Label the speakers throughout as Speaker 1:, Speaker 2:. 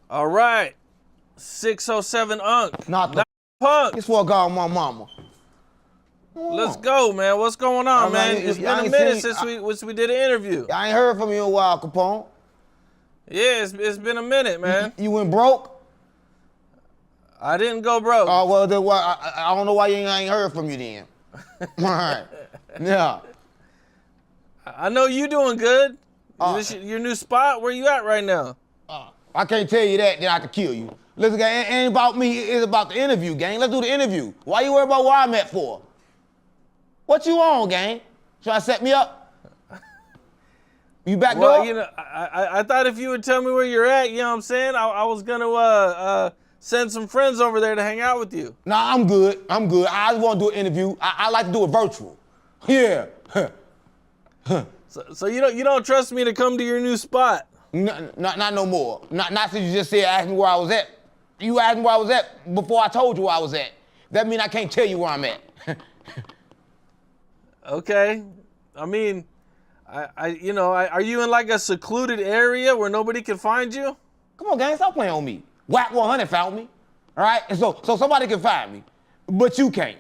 Speaker 1: All right. 607 Unc.
Speaker 2: Not the
Speaker 1: Punk.
Speaker 2: It's for God, my mama.
Speaker 1: Let's go, man. What's going on, man? It's been a minute since we did an interview.
Speaker 2: I ain't heard from you in a while, Capone.
Speaker 1: Yeah, it's been a minute, man.
Speaker 2: You went broke?
Speaker 1: I didn't go broke.
Speaker 2: Oh, well, then I don't know why I ain't heard from you then. All right. Yeah.
Speaker 1: I know you doing good. Your new spot, where you at right now?
Speaker 2: I can't tell you that, then I could kill you. Listen, gang, it ain't about me, it's about the interview, gang. Let's do the interview. Why you worry about where I'm at for? What you on, gang? Trying to set me up? You back door?
Speaker 1: Well, you know, I thought if you would tell me where you're at, you know what I'm saying? I was gonna send some friends over there to hang out with you.
Speaker 2: Nah, I'm good. I just want to do an interview. I like to do it virtual. Yeah.
Speaker 1: So you don't trust me to come to your new spot?
Speaker 2: Not no more. Not since you just said ask me where I was at. You asked me where I was at before I told you where I was at. That means I can't tell you where I'm at.
Speaker 1: Okay. I mean, are you in like a secluded area where nobody can find you?
Speaker 2: Come on, gang, stop playing on me. Whack 100 found me, all right? And so somebody can find me, but you can't.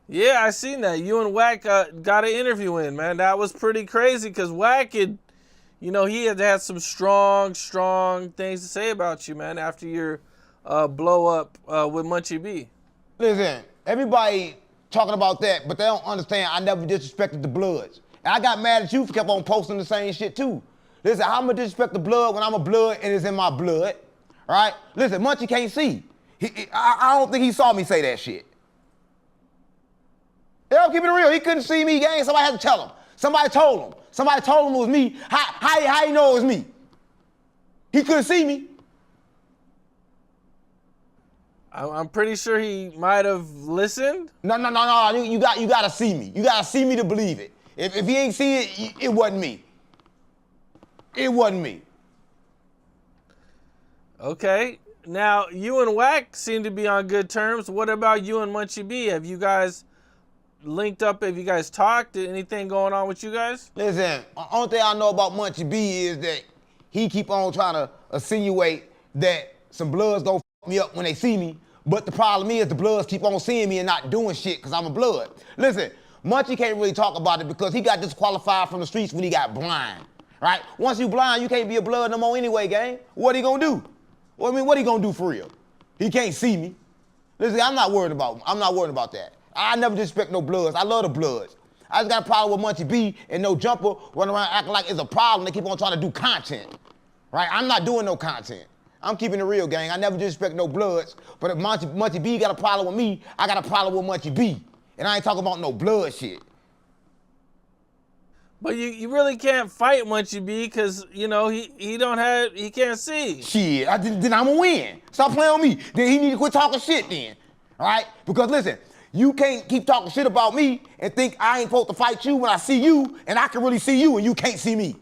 Speaker 1: Yeah, I seen that. You and Wack got an interview in, man. That was pretty crazy because Wack he had some strong things to say about you, man, after your blow up with Munchie B.
Speaker 2: Listen, everybody talking about that, but they don't understand I never disrespected the Bloods. And I got mad at you for kept on posting the same shit too. Listen, how am I disrespect the blood when I'm a blood and it's in my blood, right? Listen, Munchie can't see. I don't think he saw me say that shit. Yeah, I'm keeping it real. He couldn't see me, gang. Somebody had to tell him. Somebody told him. Somebody told him it was me. How he know it was me? He couldn't see me.
Speaker 1: I'm pretty sure he might have listened.
Speaker 2: No. You gotta see me. You gotta see me to believe it. If he ain't see it, it wasn't me. It wasn't me.
Speaker 1: Okay. Now, you and Wack seem to be on good terms. What about you and Munchie B? Have you guys linked up? Have you guys talked? Anything going on with you guys?
Speaker 2: Listen, the only thing I know about Munchie B is that he keep on trying to insinuate that some Bloods gonna f me up when they see me. But the problem is the Bloods keep on seeing me and not doing shit because I'm a Blood. Listen, Munchie can't really talk about it because he got disqualified from the streets when he got blind, right? Once you blind, you can't be a Blood no more anyway, gang. What he gonna do? Well, I mean, what he gonna do for real? He can't see me. Listen, I'm not worried about that. I never disrespect no Bloods. I love the Bloods. I just got a problem with Munchie B and no Jumper running around acting like it's a problem. They keep on trying to do content, right? I'm not doing no content. I'm keeping it real, gang. I never disrespect no Bloods, but if Munchie B got a problem with me, I got a problem with Munchie B. And I ain't talking about no blood shit.
Speaker 1: But you really can't fight Munchie B because, he can't see.
Speaker 2: Shit, then I'ma win. Stop playing on me. Then he need to quit talking shit then, all right? Because listen, you can't keep talking shit about me and think I ain't supposed to fight you when I see you and I can really see you and you can't see me.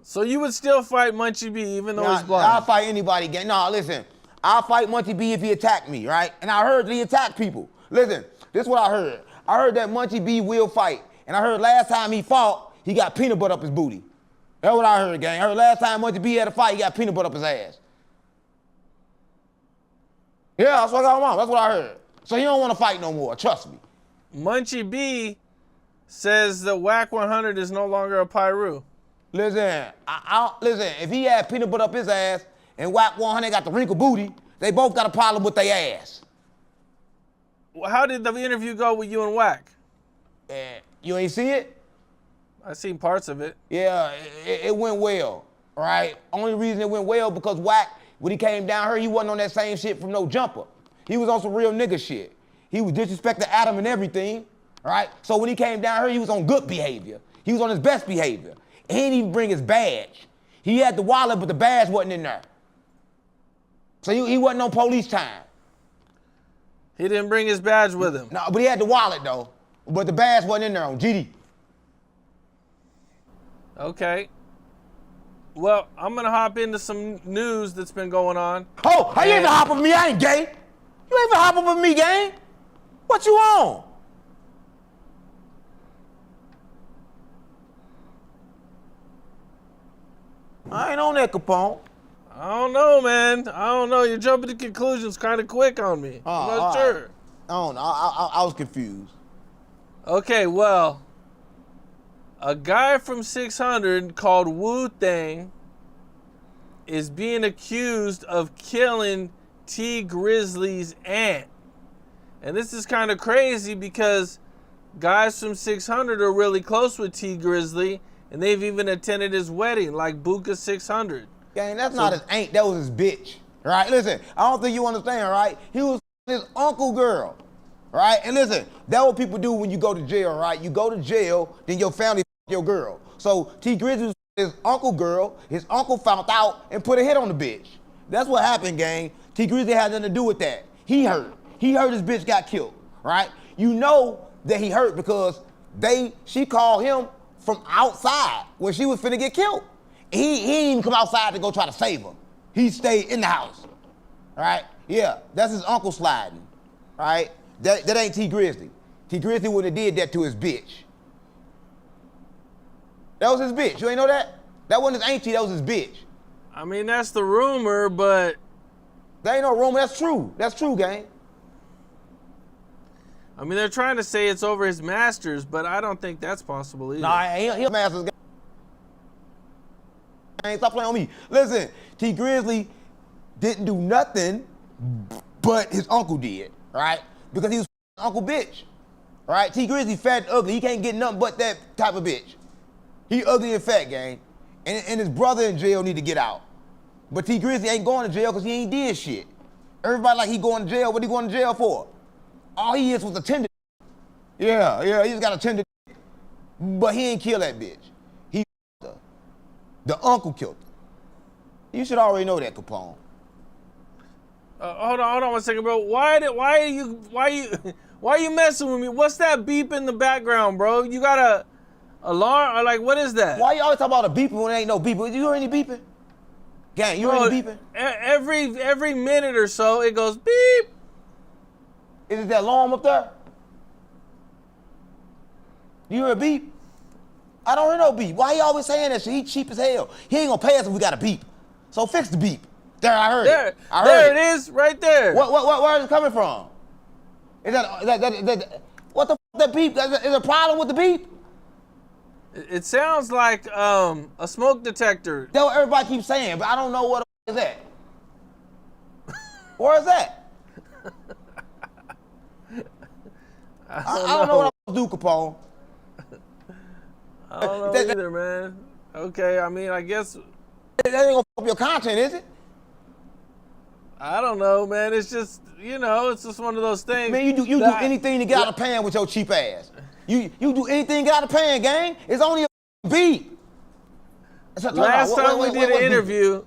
Speaker 1: So you would still fight Munchie B even though he's blind?
Speaker 2: I'll fight anybody, gang. No, listen, I'll fight Munchie B if he attacked me, right? And I heard that he attacked people. Listen, this is what I heard. I heard that Munchie B will fight. And I heard last time he fought, he got peanut butter up his booty. That's what I heard, gang. I heard last time Munchie B had a fight, he got peanut butter up his ass. Yeah, that's what I got. That's what I heard. So he don't want to fight no more, trust me.
Speaker 1: Munchie B says that Wack 100 is no longer a Pyru.
Speaker 2: Listen, listen, if he had peanut butter up his ass and Wack 100 got the wrinkle booty, they both got a problem with their ass.
Speaker 1: Well, how did the interview go with you and Wack?
Speaker 2: You ain't see it?
Speaker 1: I seen parts of it.
Speaker 2: Yeah, it went well, right? Only reason it went well because Wack, when he came down here, he wasn't on that same shit from no Jumper. He was on some real nigga shit. He was disrespecting Adam and everything, right? So when he came down here, he was on good behavior. He was on his best behavior. He didn't even bring his badge. He had the wallet, but the badge wasn't in there. So he wasn't on police time.
Speaker 1: He didn't bring his badge with him?
Speaker 2: No, but he had the wallet, though. But the badge wasn't in there on GD.
Speaker 1: Okay. Well, I'm going to hop into some news that's been going on.
Speaker 2: Oh, how you even hop with me? I ain't gay. You ain't even hop up with me, gang. What you on? I ain't on that, Capone.
Speaker 1: I don't know, man. I don't know. You're jumping to conclusions kind of quick on me. I'm not sure.
Speaker 2: Right. I don't know. I was confused.
Speaker 1: Okay, well, a guy from 600 called Wu-Tang is being accused of killing T Grizzly's aunt. And this is kind of crazy because guys from 600 are really close with T Grizzly, and they've even attended his wedding, like Buka 600.
Speaker 2: Gang, that's not his aunt, that was his bitch. Right? Listen, I don't think you understand, right? He was his uncle girl. Right? And listen, that's what people do when you go to jail, right? You go to jail, then your family your girl. So T Grizzly was his uncle girl, his uncle found out and put a hit on the bitch. That's what happened, gang. T Grizzly had nothing to do with that. He hurt his bitch got killed, right? You know that he hurt because she called him from outside when she was finna get killed. He didn't even come outside to go try to save her. He stayed in the house, right? Yeah, that's his uncle sliding, right? That ain't T Grizzly. T Grizzly wouldn't have did that to his bitch. That was his bitch. You ain't know that? That wasn't his auntie, that was his bitch.
Speaker 1: I mean, that's the rumor, but...
Speaker 2: That ain't no rumor, that's true. That's true, gang.
Speaker 1: I mean, they're trying to say it's over his masters, but I don't think that's possible either.
Speaker 2: Nah, he a masters, gang. Stop playing on me. Listen, T Grizzly didn't do nothing, but his uncle did, right? Because he was uncle bitch, right? T Grizzly fat and ugly. He can't get nothing but that type of bitch. He ugly and fat, gang. And his brother in jail need to get out. But T Grizzly ain't going to jail because he ain't did shit. Everybody like he going to jail. What he going to jail for? All he is was a tender. Yeah, he just got a tender. But he ain't kill that bitch. He her. The uncle killed her. You should already know that, Capone.
Speaker 1: Hold on 1 second, bro. Why are you messing with me? What's that beep in the background, bro? You got a alarm or like what is that?
Speaker 2: Why you always talk about a beeping when there ain't no beeping? You hear any beeping? Gang, you hear any beeping?
Speaker 1: Every minute or so it goes beep.
Speaker 2: Is it that alarm up there? You hear a beep? I don't hear no beep. Why he always saying that shit? He cheap as hell. He ain't gonna pay us if we got a beep. So fix the beep. There, I heard it.
Speaker 1: There it is, right there.
Speaker 2: Where is it coming from? Is that what the f that beep? Is there a problem with the beep?
Speaker 1: It sounds like a smoke detector.
Speaker 2: That's what everybody keeps saying, but I don't know what the f is that. Where is that? I don't know what I'm supposed to do, Capone.
Speaker 1: I don't know either, man. Okay, I mean, I guess...
Speaker 2: That ain't gonna f up your content, is it?
Speaker 1: I don't know, man. It's just, it's just one of those things.
Speaker 2: Man, you do anything to get out of pan with your cheap ass. You do anything to get out of pan, gang. It's only a beat.
Speaker 1: Last time we did an interview,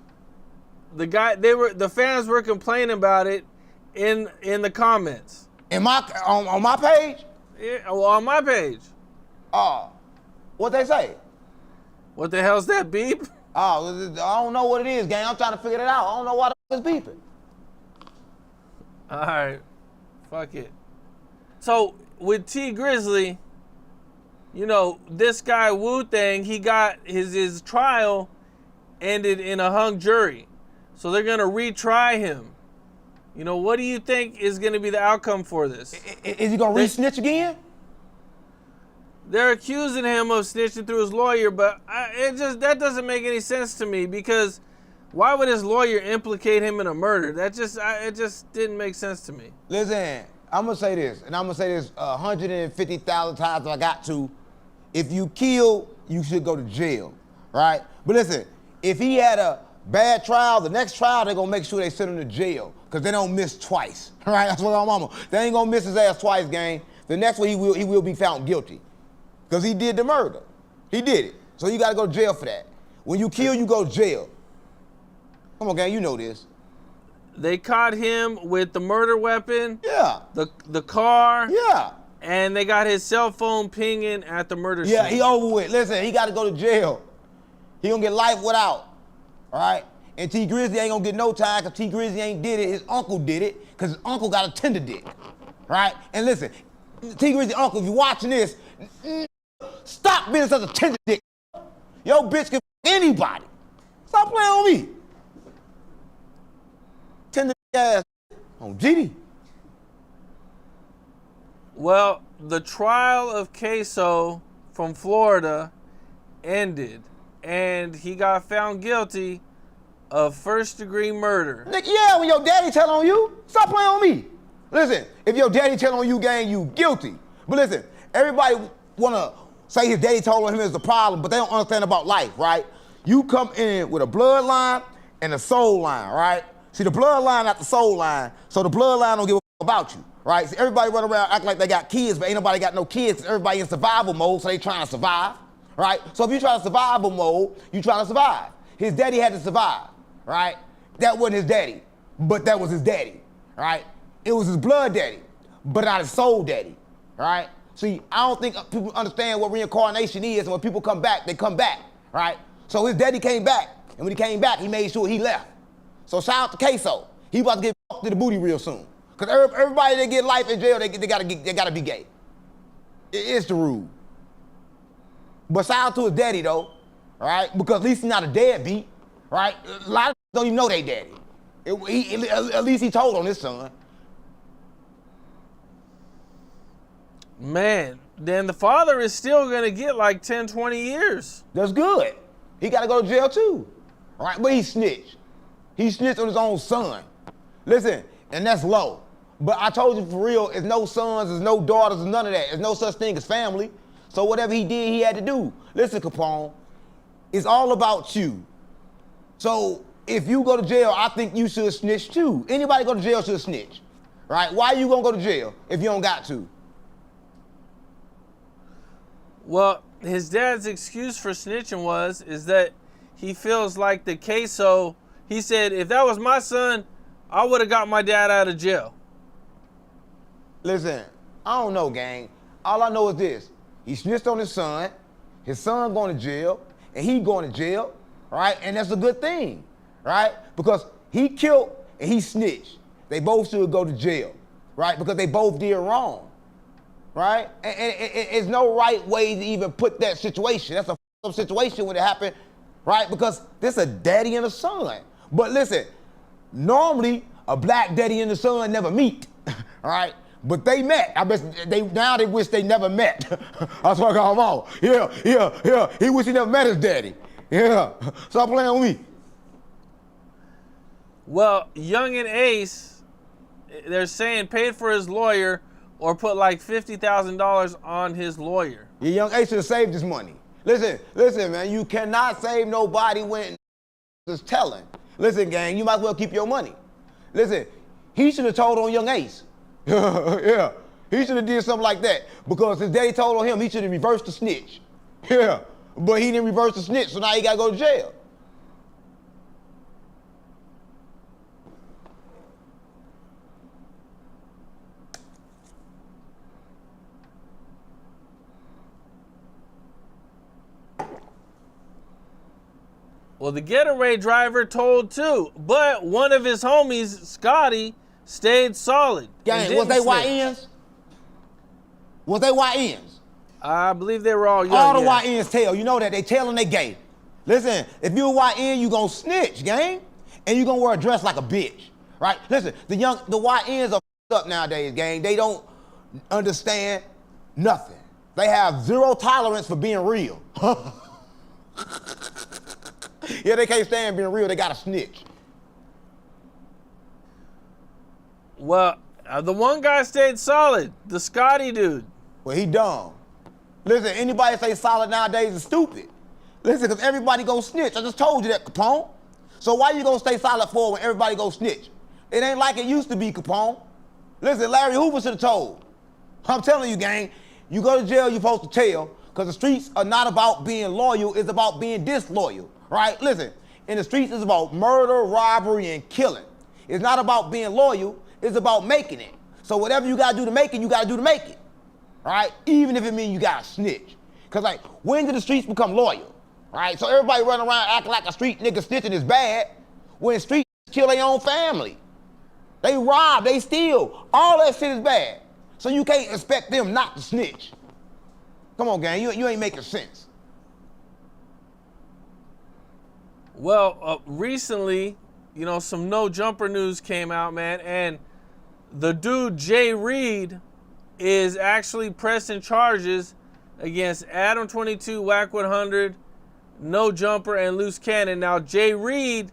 Speaker 1: the fans were complaining about it in the comments.
Speaker 2: On my page?
Speaker 1: Yeah, well, on my page.
Speaker 2: What they say?
Speaker 1: What the hell's that beep?
Speaker 2: I don't know what it is, gang. I'm trying to figure it out. I don't know why the f is beeping.
Speaker 1: All right, fuck it. So with T Grizzly, this guy Wu-Tang, he got his trial ended in a hung jury. So they're gonna retry him. What do you think is gonna be the outcome for this?
Speaker 2: Is he gonna re-snitch again?
Speaker 1: They're accusing him of snitching through his lawyer, but that doesn't make any sense to me because why would his lawyer implicate him in a murder? It just didn't make sense to me.
Speaker 2: Listen, I'm gonna say this, and I'm gonna say this 150,000 times if I got to. If you kill, you should go to jail, right? But listen, if he had a bad trial, the next trial they're gonna make sure they send him to jail because they don't miss twice, right? That's what I'm mama. They ain't gonna miss his ass twice, gang. The next one he will be found guilty because he did the murder. He did it, so you gotta go to jail for that. When you kill, you go to jail. Come on, gang, you know this.
Speaker 1: They caught him with the murder weapon.
Speaker 2: Yeah.
Speaker 1: The car.
Speaker 2: Yeah.
Speaker 1: And they got his cell phone pinging at the murder scene.
Speaker 2: Yeah, he over with. Listen, he got to go to jail. He gonna get life without, all right? And T Grizzly ain't gonna get no time because T Grizzly ain't did it. His uncle did it because his uncle got a tender dick, right? And listen, T Grizzly uncle, if you watching this, stop being such a tender dick. Your bitch can f anybody. Stop playing on me. Tender ass on GD.
Speaker 1: Well, the trial of Queso from Florida ended, and he got found guilty of first-degree murder.
Speaker 2: Nigga, yeah, when your daddy tell on you, stop playing on me. Listen, if your daddy tell on you, gang, you guilty. But listen, everybody wanna say his daddy told on him is the problem, but they don't understand about life, right? You come in with a bloodline and a soul line, right? See, the bloodline not the soul line, so the bloodline don't give a about you, right? See, everybody run around act like they got kids, but ain't nobody got no kids. Everybody in survival mode, so they trying to survive, right? So if you try to survival mode, you trying to survive. His daddy had to survive, right? That wasn't his daddy, but that was his daddy, right? It was his blood daddy, but not his soul daddy, right? See, I don't think people understand what reincarnation is, and when people come back, they come back, right? So his daddy came back, and when he came back, he made sure he left. So shout out to Queso. He about to get fucked to the booty real soon. Cause everybody that get life in jail, they gotta be gay. It's the rule. But shout out to his daddy though, right? Because at least he's not a deadbeat, right? A lot of don't even know they daddy. At least he told on his son.
Speaker 1: Man, then the father is still gonna get like 10, 20 years.
Speaker 2: That's good. He gotta go to jail too, right? But he snitched. He snitched on his own son. Listen, and that's low. But I told you for real, there's no sons, there's no daughters, there's none of that. There's no such thing as family. So whatever he did, he had to do. Listen, Capone, it's all about you. So if you go to jail, I think you should snitch too. Anybody go to jail should snitch, right? Why you gonna go to jail if you don't got to?
Speaker 1: Well, his dad's excuse for snitching is that he feels like the Queso, he said, if that was my son, I would have got my dad out of jail.
Speaker 2: Listen, I don't know, gang. All I know is this. He snitched on his son going to jail, and he going to jail, right? And that's a good thing, right? Because he killed and he snitched. They both should go to jail, right? Because they both did wrong, right? And it's no right way to even put that situation. That's a f***ed up situation when it happened, right? Because this a daddy and a son. But listen, normally a black daddy and a son never meet, right? But they met. I bet now they wish they never met. That's why I got them all. Yeah. He wish he never met his daddy. Yeah. Stop playing with me.
Speaker 1: Well, Young and Ace, they're saying paid for his lawyer or put like $50,000 on his lawyer.
Speaker 2: Yeah, Young Ace should have saved his money. Listen, man, you cannot save nobody when it's telling. Listen, gang, you might as well keep your money. Listen, he should have told on Young Ace. Yeah, he should have did something like that because his daddy told on him he should have reversed the snitch. Yeah, but he didn't reverse the snitch, so now he got to go to jail.
Speaker 1: Well, the getaway driver told too, but one of his homies, Scotty, stayed solid.
Speaker 2: Gang, was they YNs? Was they YNs?
Speaker 1: I believe they were all young.
Speaker 2: All the YNs tell. You know that. They tell and they gay. Listen, if you a YN, you gonna snitch, gang. And you gonna wear a dress like a bitch, right? Listen, the YNs are up nowadays, gang. They don't understand nothing. They have zero tolerance for being real. Yeah, they can't stand being real. They gotta snitch.
Speaker 1: Well, the one guy stayed solid, the Scotty dude.
Speaker 2: Well, he dumb. Listen, anybody say solid nowadays is stupid. Listen, because everybody go snitch. I just told you that, Capone. So why you gonna stay solid for when everybody go snitch? It ain't like it used to be, Capone. Listen, Larry Hoover should have told. I'm telling you, gang, you go to jail, you're supposed to tell, because the streets are not about being loyal, it's about being disloyal, right? Listen, in the streets, it's about murder, robbery, and killing. It's not about being loyal, it's about making it. So whatever you gotta do to make it, you gotta do to make it, right? Even if it means you gotta snitch. Because, like, when did the streets become loyal, right? So everybody running around acting like a street nigga snitching is bad, when streets kill their own family. They rob, they steal, all that shit is bad. So you can't expect them not to snitch. Come on, gang, you ain't making sense.
Speaker 1: Well, recently, some no jumper news came out, man, and the dude Jay Reed is actually pressing charges against Adam 22, Whack 100, No Jumper, and Loose Cannon. Now, Jay Reed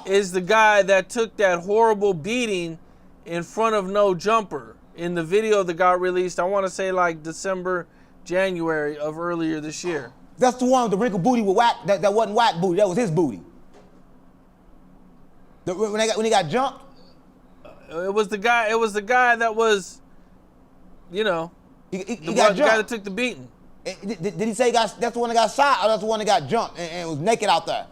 Speaker 1: is the guy that took that horrible beating in front of No Jumper in the video that got released, I want to say like December, January of earlier this year.
Speaker 2: That's the one with the wrinkled booty with Whack, that wasn't Whack booty, that was his booty. When he got jumped?
Speaker 1: It was the guy that was,
Speaker 2: He got
Speaker 1: the
Speaker 2: jumped.
Speaker 1: guy that took the beating.
Speaker 2: Did he say that's the one that got shot, or that's the one that got jumped and was naked out there?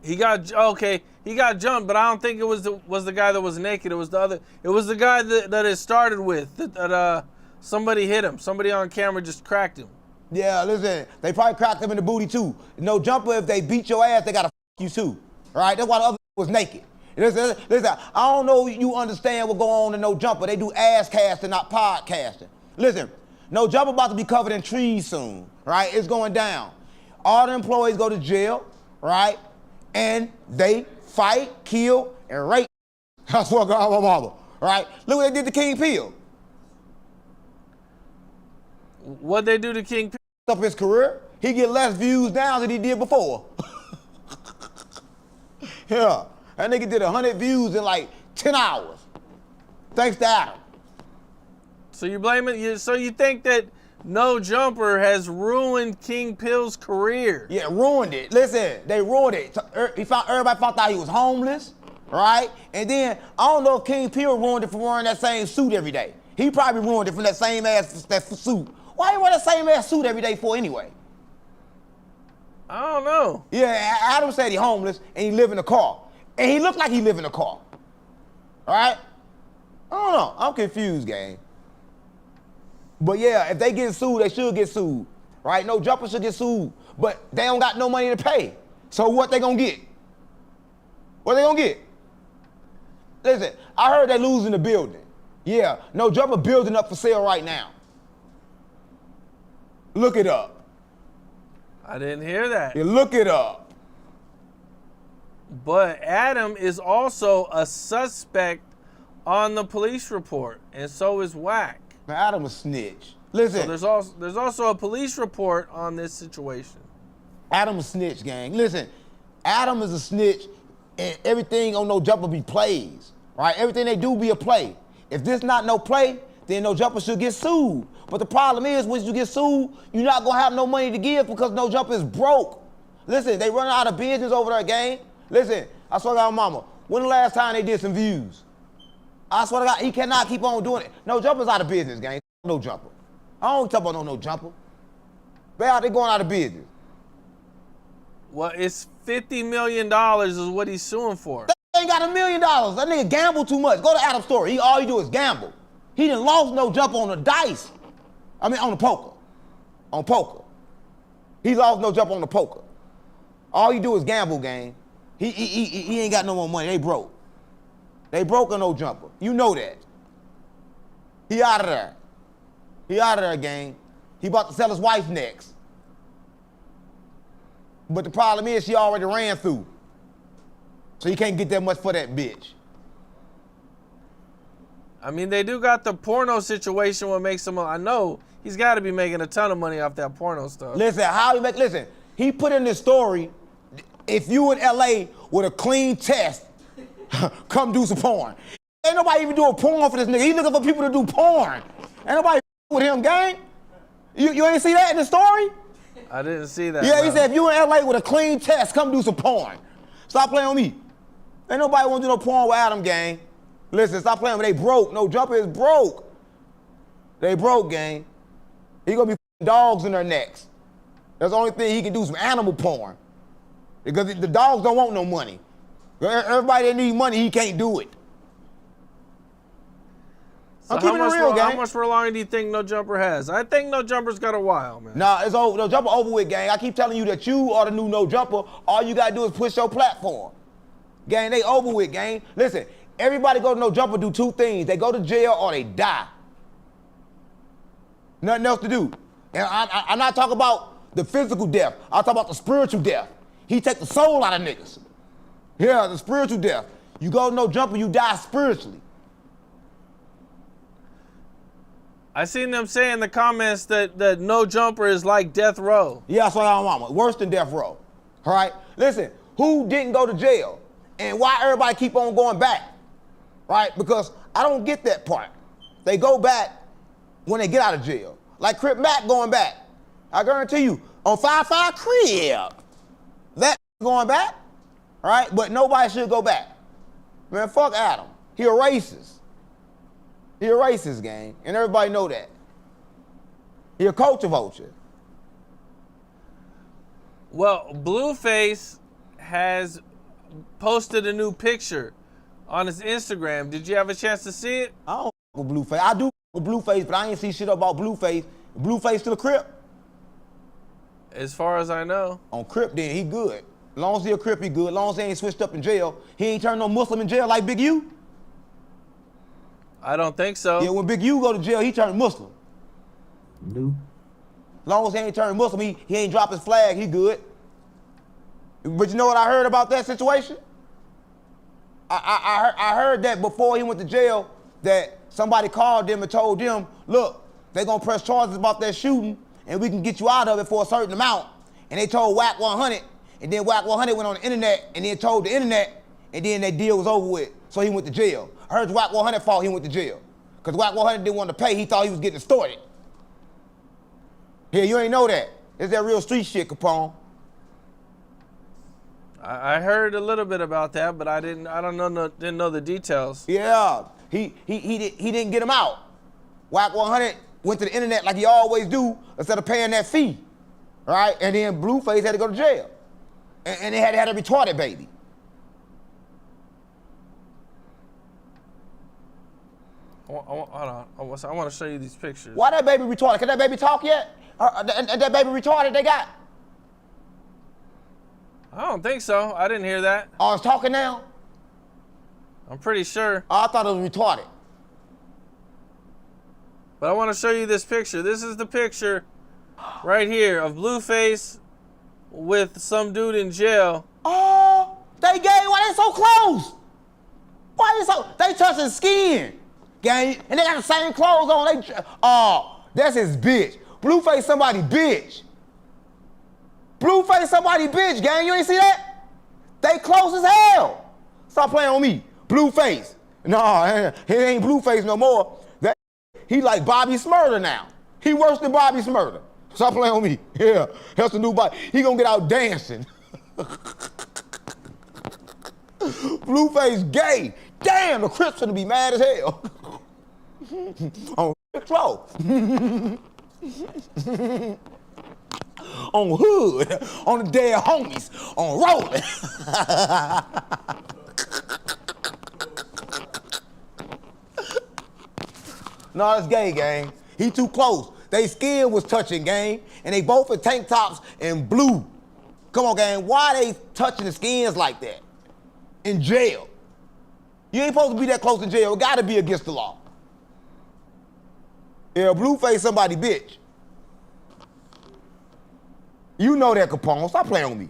Speaker 1: He got jumped, but I don't think it was the guy that was naked. It was the other. It was the guy that it started with. That somebody hit him. Somebody on camera just cracked him.
Speaker 2: Yeah, listen, they probably cracked him in the booty too. No Jumper, if they beat your ass, they gotta you too. All right, that's why the other was naked. Listen, I don't know if you understand what going on in No Jumper. They do ass casting, not podcasting. Listen, No Jumper about to be covered in trees soon, right? It's going down. All the employees go to jail, right? And they fight, kill, and rape. That's what got my mama, right? Look what they did to King Peel.
Speaker 1: What'd they do to King Peel?
Speaker 2: Up his career, he get less views now than he did before. Yeah, that nigga did 100 views in like 10 hours. Thanks to Adam.
Speaker 1: So you blame it? So you think that No Jumper has ruined King Peel's career?
Speaker 2: Yeah, ruined it. Listen, they ruined it. Everybody found out he was homeless, right? And then, I don't know if King Peel ruined it for wearing that same suit every day. He probably ruined it from that same that suit. Why you wear that same ass suit every day for anyway?
Speaker 1: I don't know.
Speaker 2: Yeah, Adam said he homeless and he live in a car. And he looked like he live in a car. All right? I don't know. I'm confused, gang. But yeah, if they get sued, they should get sued. Right? No Jumper should get sued. But they don't got no money to pay. So what they gonna get? What they gonna get? Listen, I heard they losing the building. Yeah, No Jumper building up for sale right now. Look it up.
Speaker 1: I didn't hear that.
Speaker 2: You look it up.
Speaker 1: But Adam is also a suspect on the police report, and so is Whack.
Speaker 2: Man, Adam a snitch. Listen.
Speaker 1: So there's also a police report on this situation.
Speaker 2: Adam a snitch, gang. Listen, Adam is a snitch, and everything on No Jumper be plays, right? Everything they do be a play. If this not no play, then No Jumper should get sued. But the problem is, once you get sued, you're not gonna have no money to give because No Jumper is broke. Listen, they running out of business over there, gang. Listen, I swear to God, mama, when the last time they did some views? I swear to God, he cannot keep on doing it. No Jumper's out of business, gang. No Jumper. I don't talk about no Jumper. They going out of business.
Speaker 1: Well, it's $50 million is what he's suing for.
Speaker 2: They ain't got $1 million. That nigga gamble too much. Go to Adam's story. All he do is gamble. He done lost No Jumper on the dice. On the poker. On poker. He lost No Jumper on the poker. All he do is gamble, gang. He ain't got no more money. They broke. They broke on No Jumper. You know that. He out of there. He out of there, gang. He about to sell his wife next. But the problem is she already ran through. So he can't get that much for that bitch.
Speaker 1: I mean, they do got the porno situation what makes him, I know he's got to be making a ton of money off that porno stuff.
Speaker 2: Listen, he put in this story, if you in LA with a clean test, come do some porn. Ain't nobody even doing porn for this nigga. He looking for people to do porn. Ain't nobody with him, gang. You ain't see that in the story?
Speaker 1: I didn't see that.
Speaker 2: Yeah,
Speaker 1: no.
Speaker 2: He said if you in LA with a clean test, come do some porn. Stop playing with me. Ain't nobody want to do no porn with Adam, gang. Listen, stop playing with me. They broke. No Jumper is broke. They broke, gang. He gonna be dogs in their necks. That's the only thing he can do, some animal porn. Because the dogs don't want no money. Everybody that need money, he can't do it.
Speaker 1: So
Speaker 2: I'm keeping it real, gang.
Speaker 1: How much for longer do you think No Jumper has? I think No Jumper's got a while, man.
Speaker 2: Nah, it's over. No Jumper over with, gang. I keep telling you that you are the new No Jumper. All you gotta do is push your platform. Gang, they over with, gang. Listen, everybody go to No Jumper do two things. They go to jail or they die. Nothing else to do. And I'm not talking about the physical death. I'm talking about the spiritual death. He take the soul out of niggas. Yeah, the spiritual death. You go no jumper, you die spiritually.
Speaker 1: I seen them say in the comments that no jumper is like death row.
Speaker 2: Yeah, that's what I want. Worse than death row. All right? Listen, who didn't go to jail? And why everybody keep on going back? Right? Because I don't get that part. They go back when they get out of jail. Like Crip Mac going back. I guarantee you, on 5-5 Crib, that going back, right? But nobody should go back. Man, fuck Adam. He a racist. He a racist, gang, and everybody know that. He a culture vulture.
Speaker 1: Well, Blueface has posted a new picture on his Instagram. Did you have a chance to see it?
Speaker 2: I don't fuck with Blueface. I do fuck with Blueface, but I ain't see shit about Blueface. Blueface to the Crip.
Speaker 1: As far as I know.
Speaker 2: On Crip, then he good. As long as he a Crip, he good. As long as he ain't switched up in jail. He ain't turned no Muslim in jail like Big U.
Speaker 1: I don't think so.
Speaker 2: Yeah, when Big U go to jail, he turned Muslim.
Speaker 3: No.
Speaker 2: As long as he ain't turned Muslim, he ain't drop his flag, he good. But you know what I heard about that situation? I heard that before he went to jail, that somebody called them and told them, look, they gonna press charges about that shooting and we can get you out of it for a certain amount. And they told Whack 100, and then Whack 100 went on the internet and then told the internet, and then that deal was over with, so he went to jail. I heard Whack 100 fault, he went to jail. Because Whack 100 didn't want to pay, he thought he was getting extorted. Yeah, you ain't know that. It's that real street shit, Capone.
Speaker 1: I heard a little bit about that, but didn't know the details.
Speaker 2: Yeah, he didn't get him out. Whack 100 went to the internet like he always do instead of paying that fee, right? And then Blueface had to go to jail. And they had to have a retarded baby.
Speaker 1: Hold on. I want to show you these pictures.
Speaker 2: Why that baby retarded? Can that baby talk yet? That baby retarded they got?
Speaker 1: I don't think so. I didn't hear that.
Speaker 2: Oh, it's talking now?
Speaker 1: I'm pretty sure.
Speaker 2: Oh, I thought it was retarded.
Speaker 1: But I want to show you this picture. This is the picture right here of Blueface with some dude in jail.
Speaker 2: Oh, they gay. Why they so close? Why they so? They touching skin, gang, and they got the same clothes on. Oh, that's his bitch. Blueface somebody bitch. Blueface somebody bitch, gang. You ain't see that? They close as hell. Stop playing on me. Blueface. No, he ain't Blueface no more. He like Bobby Smurder now. He worse than Bobby Smurder. Stop playing on me. Yeah, that's the new Bobby. He gonna get out dancing. Blueface gay. Damn, the Crips gonna be mad as hell. On control. On hood, on the dead homies, on rolling. No, it's gay, gang. He too close. They skin was touching, gang, and they both in tank tops and blue. Come on, gang, why they touching the skins like that? In jail. You ain't supposed to be that close in jail. It gotta be against the law. Yeah, Blueface somebody bitch. You know that, Capone. Stop playing on me.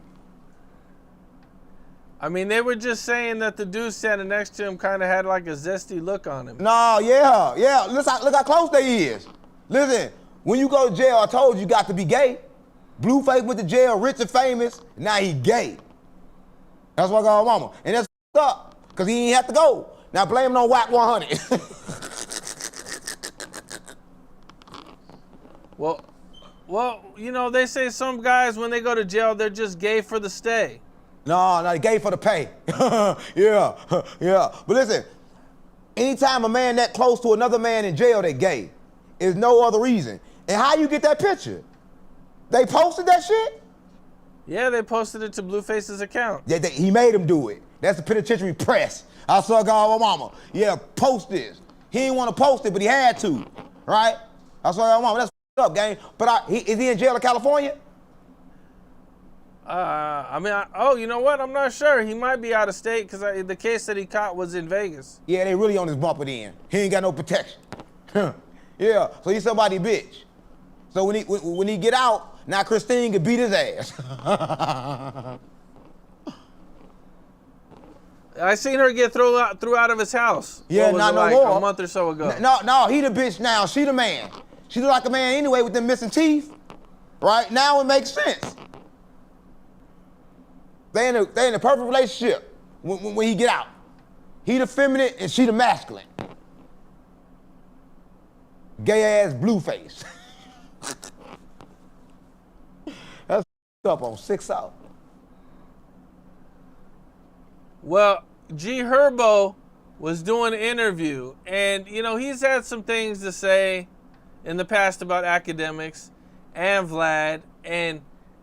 Speaker 1: I mean, they were just saying that the dude standing next to him kind of had like a zesty look on him.
Speaker 2: No, yeah. Look how close they is. Listen, when you go to jail, I told you got to be gay. Blueface went to jail, rich and famous, now he gay. That's what I got mama. And that's up, because he ain't have to go. Now blame it on Whack 100.
Speaker 1: Well, you know, they say some guys, when they go to jail, they're just gay for the stay.
Speaker 2: No, they gay for the pay. Yeah. But listen, anytime a man that close to another man in jail, they gay. There's no other reason. And how you get that picture? They posted that shit?
Speaker 1: Yeah, they posted it to Blueface's account.
Speaker 2: Yeah, he made him do it. That's the penitentiary press. I saw God, mama. Yeah, post this. He didn't want to post it, but he had to, right? I saw God, mama. That's up, gang. But is he in jail in California?
Speaker 1: You know what? I'm not sure. He might be out of state because the case that he caught was in Vegas.
Speaker 2: Yeah, they really on his bumper then. He ain't got no protection. Yeah, so he's somebody bitch. So when he get out, now Christine can beat his ass.
Speaker 1: I seen her get thrown out of his house.
Speaker 2: Yeah,
Speaker 1: what was
Speaker 2: not
Speaker 1: it
Speaker 2: no
Speaker 1: like,
Speaker 2: more.
Speaker 1: a month or so ago.
Speaker 2: No, he the bitch now. She the man. She look like a man anyway with them missing teeth. Right now it makes sense. They in a perfect relationship when he get out. He the feminine and she the masculine. Gay ass Blueface. That's up on 6 out.
Speaker 1: Well, G Herbo was doing an interview, and he's had some things to say in the past about Akademiks and Vlad, and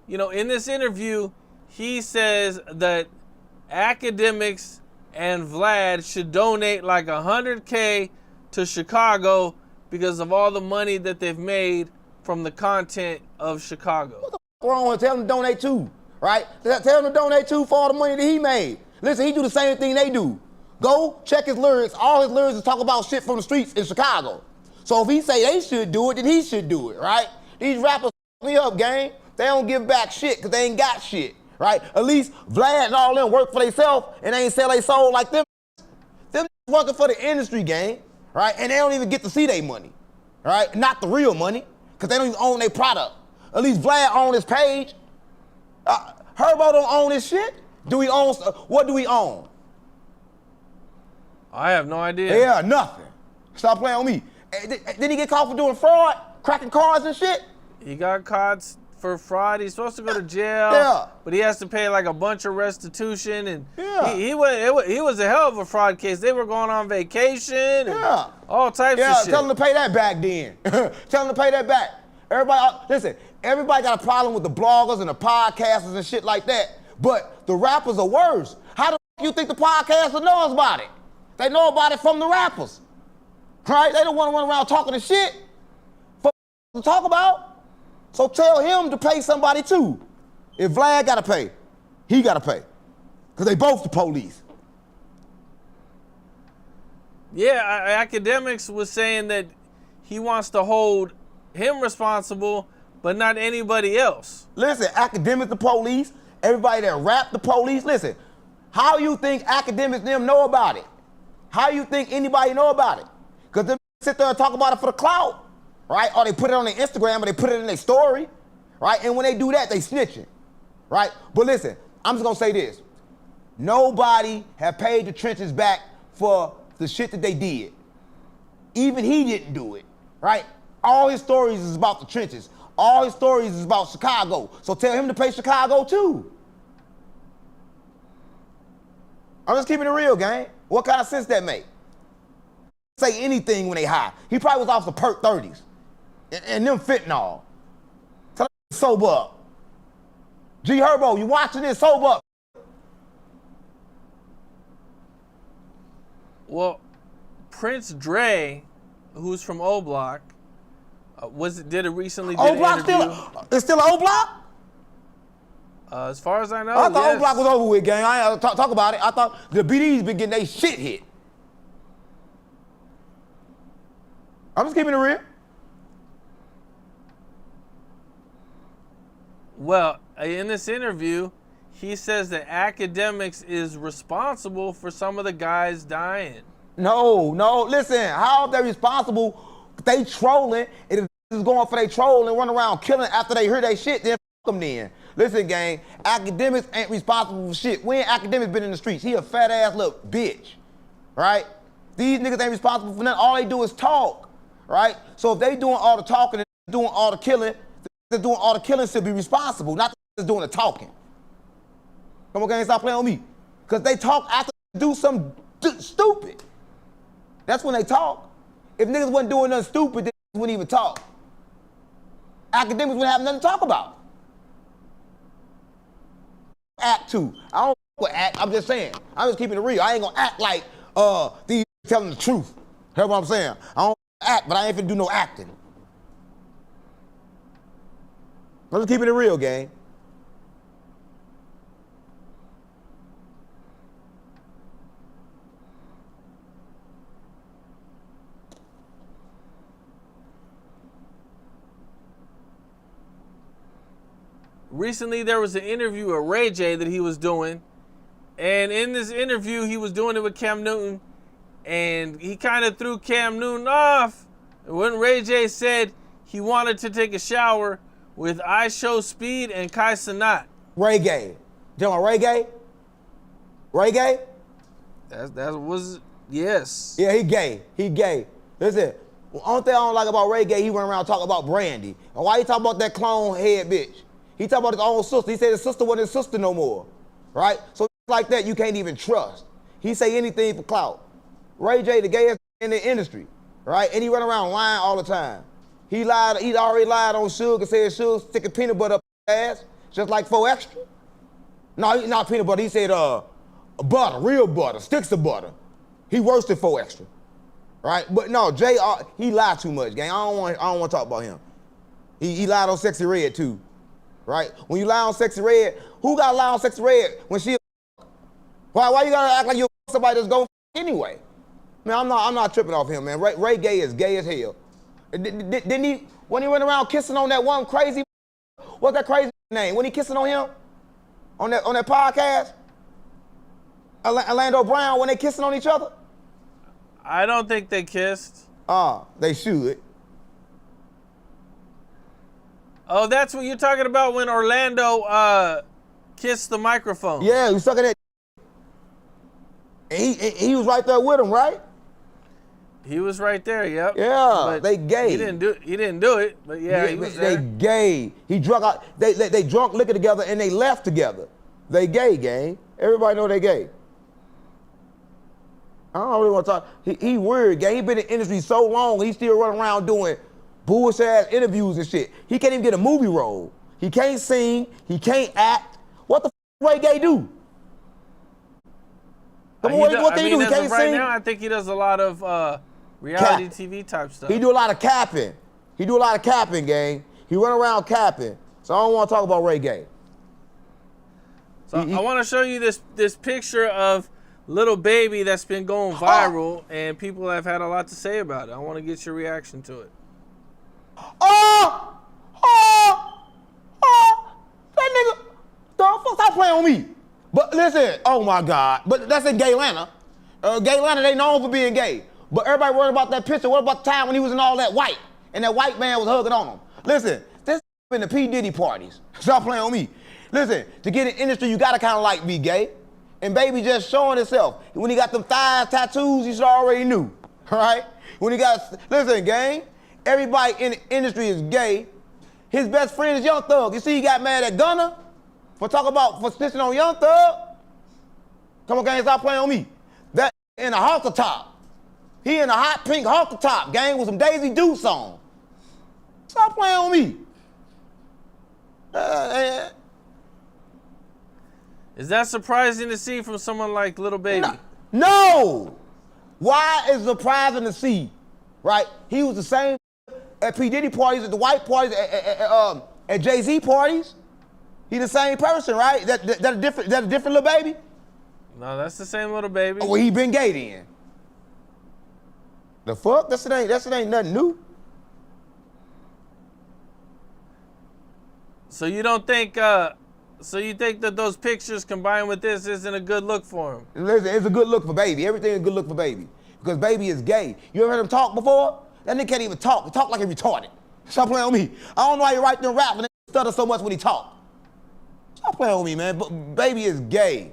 Speaker 1: in this interview he says that Akademiks and Vlad should donate like $100K to Chicago because of all the money that they've made from the content of Chicago.
Speaker 2: What the f wrong with telling them to donate to, right? Tell them to donate to for all the money that he made. Listen, he do the same thing they do. Go check his lyrics. All his lyrics is talk about shit from the streets in Chicago. So if he say they should do it, then he should do it, right? These rappers me up, gang. They don't give back shit because they ain't got shit, right? At least Vlad and all them work for themselves and they ain't sell their soul like them. Them working for the industry, gang, right? And they don't even get to see their money, right? Not the real money because they don't even own their product. At least Vlad own his page. Herbo don't own his shit. Do we own, what do we own?
Speaker 1: I have no idea.
Speaker 2: Yeah, nothing. Stop playing with me. Did he get caught for doing fraud, cracking cars and shit?
Speaker 1: He got caught for fraud. He's supposed to go to jail,
Speaker 2: Yeah.
Speaker 1: but he has to pay like a bunch of restitution, and
Speaker 2: Yeah.
Speaker 1: he was a hell of a fraud case. They were going on vacation, and
Speaker 2: Yeah.
Speaker 1: all types of shit.
Speaker 2: Tell them to pay that back then. Tell them to pay that back. Everybody, listen, everybody got a problem with the bloggers and the podcasters and shit like that, but the rappers are worse. How the f you think the podcasters know about it? They know about it from the rappers, right? They don't want to run around talking the shit for to talk about. So tell him to pay somebody too. If Vlad gotta pay, he gotta pay. Because they both the police.
Speaker 1: Yeah, Akademiks was saying that he wants to hold him responsible, but not anybody else.
Speaker 2: Listen, Akademiks the police, everybody that rap the police. Listen, how you think Akademiks them know about it? How you think anybody know about it? Because they sit there and talk about it for the clout. Right? Or they put it on their Instagram or they put it in their story, right? And when they do that, they snitching, right? But listen, I'm just gonna say this. Nobody have paid the trenches back for the shit that they did. Even he didn't do it, right? All his stories is about the trenches. All his stories is about Chicago. So tell him to pay Chicago too. I'm just keeping it real, gang. What kind of sense that make? Say anything when they high. He probably was off the perk 30s. And them fentanyl. Tell him to sober up. G Herbo, you watching this? Sober up.
Speaker 1: Well, Prince Dre, who's from O Block, did it recently.
Speaker 2: O Block it's still an O Block?
Speaker 1: As far as I know,
Speaker 2: I thought
Speaker 1: yes.
Speaker 2: O Block was over with, gang. I ain't talk about it. I thought the BDs been getting their shit hit. I'm just keeping it real.
Speaker 1: Well, in this interview, he says that Akademiks is responsible for some of the guys dying.
Speaker 2: No, listen, how are they responsible? They trolling, and is going for they troll and run around killing after they hear they shit, then f them then. Listen, gang, Akademiks ain't responsible for shit. When Akademiks been in the streets? He a fat ass little bitch, right? These niggas ain't responsible for nothing. All they do is talk, right? So if they doing all the talking and doing all the killing, they're doing all the killing should be responsible, not just doing the talking. Come on, gang, stop playing with me. Because they talk after they do something stupid. That's when they talk. If niggas wasn't doing nothing stupid, they wouldn't even talk. Akademiks wouldn't have nothing to talk about. Act too. I don't with act, I'm just saying. I'm just keeping it real. I ain't gonna act like these telling the truth. Hear what I'm saying? I don't act, but I ain't finna do no acting. I'm just keeping it real, gang.
Speaker 1: Recently, there was an interview with Ray J that he was doing, And in this interview, he was doing it with Cam Newton, and he kind of threw Cam Newton off when Ray J said he wanted to take a shower with I Show Speed and Kai Cenat.
Speaker 2: Ray Gay. You talking about Ray Gay? Ray Gay?
Speaker 1: That was, yes.
Speaker 2: Yeah, he gay. He gay. Listen, the only thing I don't like about Ray Gay, he went around talking about Brandy. And why he talking about that clone head bitch? He talking about his own sister. He said his sister wasn't his sister no more, right? So like that, you can't even trust. He say anything for clout. Ray J, the gayest in the industry, right? And he run around lying all the time. He lied. He already lied on Suge and said Suge sticking peanut butter up his ass, just like 4 Extra. No, not peanut butter. He said butter, real butter, sticks of butter. He worse than 4 Extra, right? But no, Jay, he lied too much, gang. I don't want to talk about him. He lied on Sexy Red too, right? When you lie on Sexy Red, who got to lie on Sexy Red when she? Why you gotta act like you're somebody that's going anyway? Man, I'm not tripping off him, man. Ray Gay is gay as hell. Didn't he, when he went around kissing on that one crazy, what's that crazy name? When he kissing on him? On that podcast? Orlando Brown, when they kissing on each other?
Speaker 1: I don't think they kissed.
Speaker 2: They should.
Speaker 1: Oh, that's what you're talking about when Orlando kissed the microphone.
Speaker 2: Yeah, he was sucking that. And he was right there with him, right?
Speaker 1: He was right there, yep.
Speaker 2: Yeah,
Speaker 1: but
Speaker 2: they gay.
Speaker 1: He didn't do it, but yeah, he was there.
Speaker 2: They gay. He drunk out. They drunk liquor together and they left together. They gay, gang. Everybody know they gay. I don't really want to talk. He weird, gang. He been in the industry so long, he still running around doing bullshit ass interviews and shit. He can't even get a movie role. He can't sing. He can't act. What the Ray Gay do? What can he do? He can't
Speaker 1: right
Speaker 2: sing.
Speaker 1: Now, I think he does a lot of reality TV type stuff.
Speaker 2: He do a lot of capping. Gang. He run around capping. So I don't want to talk about Ray Gay.
Speaker 1: So I want to show you this picture of Little Baby that's been going viral, and people have had a lot to say about it. I want to get your reaction to it.
Speaker 2: That nigga, don't stop playing on me. But listen, oh my God. But that's in Gaylanta. Gaylanta, they known for being gay. But everybody worried about that picture. What about the time when he was in all that white and that white man was hugging on him? Listen, this been the P. Diddy parties. Stop playing on me. Listen, to get in the industry, you gotta kind of like be gay. And Baby just showing himself. When he got them thighs tattoos, you should already knew, all right? When he got, listen, gang, everybody in the industry is gay. His best friend is Young Thug. You see he got mad at Gunna for snitching on Young Thug? Come on, gang, stop playing on me. That in a halter top. He in a hot pink halter top, gang, with some Daisy Dukes on. Stop playing on me.
Speaker 1: Is that surprising to see from someone like Little Baby?
Speaker 2: No. Why is it surprising to see, right? He was the same at P. Diddy parties, at the white parties, at Jay-Z parties. He the same person, right? That a different Little Baby?
Speaker 1: No, that's the same Little Baby.
Speaker 2: Oh, well, he been gay then. The fuck? That shit ain't nothing new.
Speaker 1: So you don't think, so you think that those pictures combined with this isn't a good look for him?
Speaker 2: Listen, it's a good look for Baby. Everything is a good look for Baby. Because Baby is gay. You ever heard him talk before? That nigga can't even talk. He talk like he retarded. Stop playing on me. I don't know how you write them rap, but they stutter so much when he talk. Stop playing on me, man. But Baby is gay.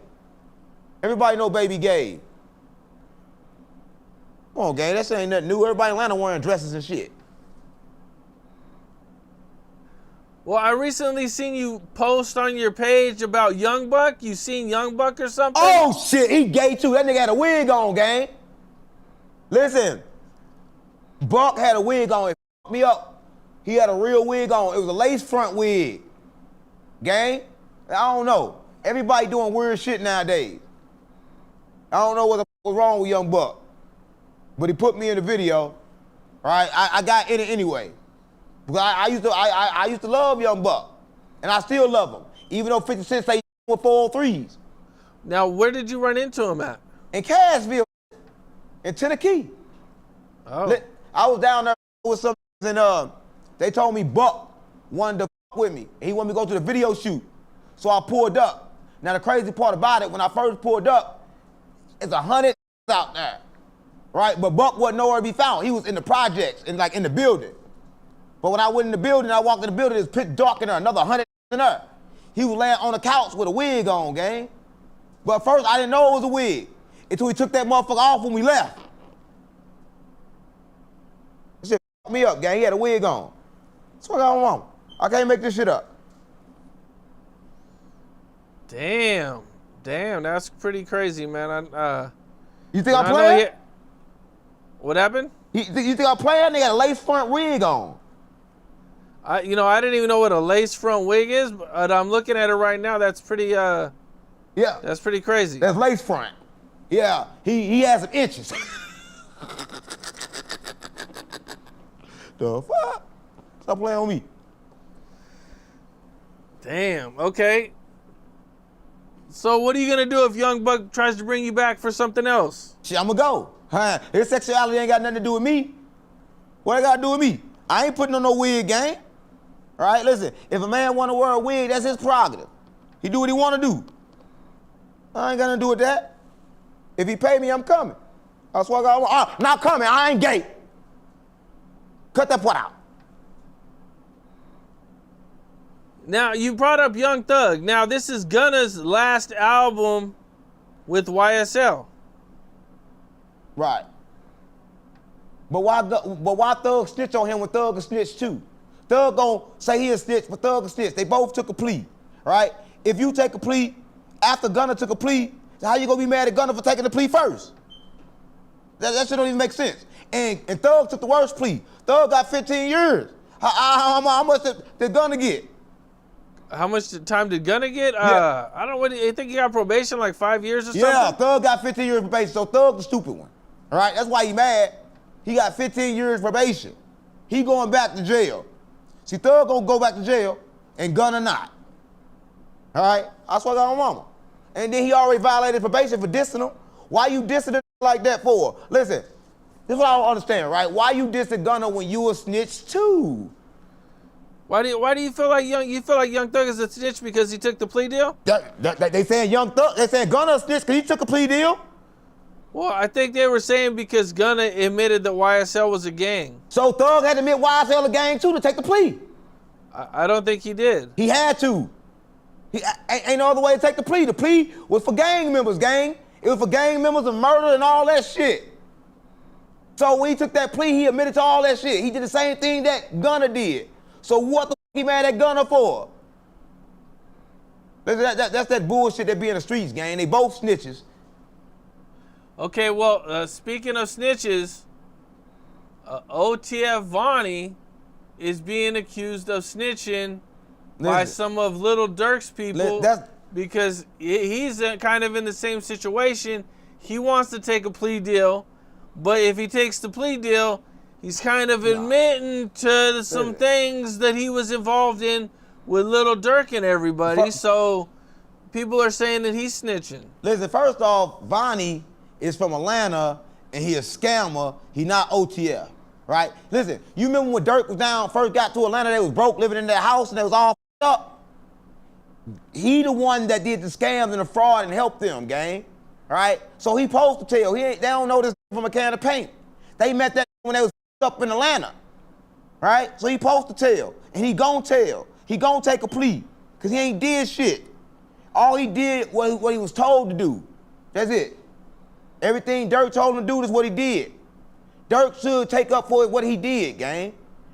Speaker 2: Everybody know Baby gay. Come on, gang. That shit ain't nothing new. Everybody in Atlanta wearing dresses and shit.
Speaker 1: Well, I recently seen you post on your page about Young Buck. You seen Young Buck or something?
Speaker 2: Oh, shit. He gay, too. That nigga had a wig on, gang. Listen. Buck had a wig on. It fucked me up. He had a real wig on. It was a lace front wig. Gang? I don't know. Everybody doing weird shit nowadays. I don't know what the fuck was wrong with Young Buck. But he put me in the video. Right? I got in it anyway. Because I used to love Young Buck. And I still love him. Even though 50 Cent say with 403s.
Speaker 1: Now, where did you run into him at?
Speaker 2: In Cashville. In Tennessee.
Speaker 1: Oh.
Speaker 2: I was down there with some and they told me Buck wanted to fuck with me. And he wanted me to go to the video shoot. So I pulled up. Now the crazy part about it, when I first pulled up, it's 100 out there, right? But Buck wasn't nowhere to be found. He was in the projects, in the building. But when I went in the building, I walked in the building, it was pitch dark in there, another 100 in there. He was laying on the couch with a wig on, gang. But first, I didn't know it was a wig until he took that motherfucker off when we left. That shit fucked me up, gang. He had a wig on. That's what I want. I can't make this shit up.
Speaker 1: Damn, that's pretty crazy, man.
Speaker 2: You think I'm playing?
Speaker 1: What happened?
Speaker 2: You think I'm playing? They got a lace front wig on.
Speaker 1: I didn't even know what a lace front wig is, but I'm looking at it right now. That's pretty. Yeah. That's pretty crazy.
Speaker 2: That's lace front. Yeah, he has some inches. The fuck? Stop playing on me.
Speaker 1: Damn. Okay. So what are you gonna do if Young Buck tries to bring you back for something else?
Speaker 2: Shit, I'ma go. His sexuality ain't got nothing to do with me. What it got to do with me? I ain't putting on no wig, gang. All right, listen, if a man want to wear a wig, that's his prerogative. He do what he want to do. I ain't got nothing to do with that. If he pay me, I'm coming. That's what I got. Not coming, I ain't gay. Cut that part out.
Speaker 1: Now, you brought up Young Thug. Now, this is Gunna's last album with YSL.
Speaker 2: Right. But why Thug snitch on him when Thug a snitch too? Thug gonna say he a snitch, but Thug a snitch. They both took a plea, right? If you take a plea after Gunna took a plea, how you gonna be mad at Gunna for taking the plea first? That shit don't even make sense. And Thug took the worst plea. Thug got 15 years. How much did Gunna get?
Speaker 1: How much time did Gunna get?
Speaker 2: Yeah.
Speaker 1: I don't know. I think he got probation like 5 years or something.
Speaker 2: Yeah, Thug got 15 years probation, so Thug the stupid one. All right, that's why he mad. He got 15 years probation. He going back to jail. See, Thug gonna go back to jail and Gunna not. All right, that's what I got on mama. And then he already violated probation for dissing him. Why you dissing him like that for? Listen, this is what I don't understand, right? Why you dissing Gunna when you a snitch too?
Speaker 1: Why do you feel like Young Thug is a snitch because he took the plea deal?
Speaker 2: They saying Young Thug, they saying Gunna a snitch because he took a plea deal?
Speaker 1: Well, I think they were saying because Gunna admitted that YSL was a gang.
Speaker 2: So Thug had to admit YSL a gang too to take the plea.
Speaker 1: I don't think he did.
Speaker 2: He had to. Ain't no other way to take the plea. The plea was for gang members, gang. It was for gang members and murder and all that shit. So when he took that plea, he admitted to all that shit. He did the same thing that Gunna did. So what the he mad at Gunna for? That's that bullshit that be in the streets, gang. They both snitches.
Speaker 1: Okay, well, speaking of snitches, OTF Vonnie is being accused of snitching by some of Lil Durk's people because he's kind of in the same situation. He wants to take a plea deal, but if he takes the plea deal, he's kind of admitting to some things that he was involved in with Lil Durk and everybody. So people are saying that he's snitching.
Speaker 2: Listen, first off, Vonnie is from Atlanta and he a scammer. He not OTF, right? Listen, you remember when Durk was down, first got to Atlanta, they was broke living in their house and they was all f***ed up? He the one that did the scams and the fraud and helped them, gang, right? So he supposed to tell. They don't know this from a can of paint. They met that when they was up in Atlanta, right? So he supposed to tell, and he gon' tell. He gon' take a plea, because he ain't did shit. All he did was what he was told to do. That's it. Everything Durk told him to do is what he did. Durk should take up for what he did, gang.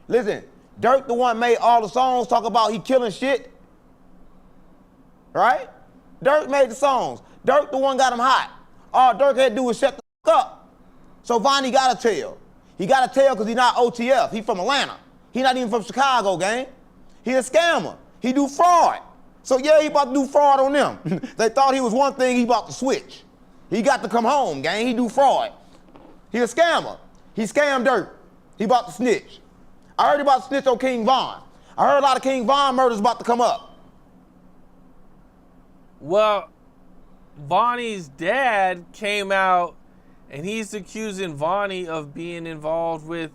Speaker 2: Listen, Durk the one made all the songs talk about he killing shit, right? Durk made the songs. Durk the one got him hot. All Durk had to do was shut the fuck up. So Vonnie gotta tell. He gotta tell because he not OTF. He from Atlanta. He not even from Chicago, gang. He a scammer. He do fraud. So yeah, he about to do fraud on them. They thought he was one thing, he about to switch. He got to come home, gang. He do fraud. He a scammer. He scammed Durk. He about to snitch. I heard he about to snitch on King Von. I heard a lot of King Von murders about to come up.
Speaker 1: Well, Vonnie's dad came out and he's accusing Vonnie of being involved with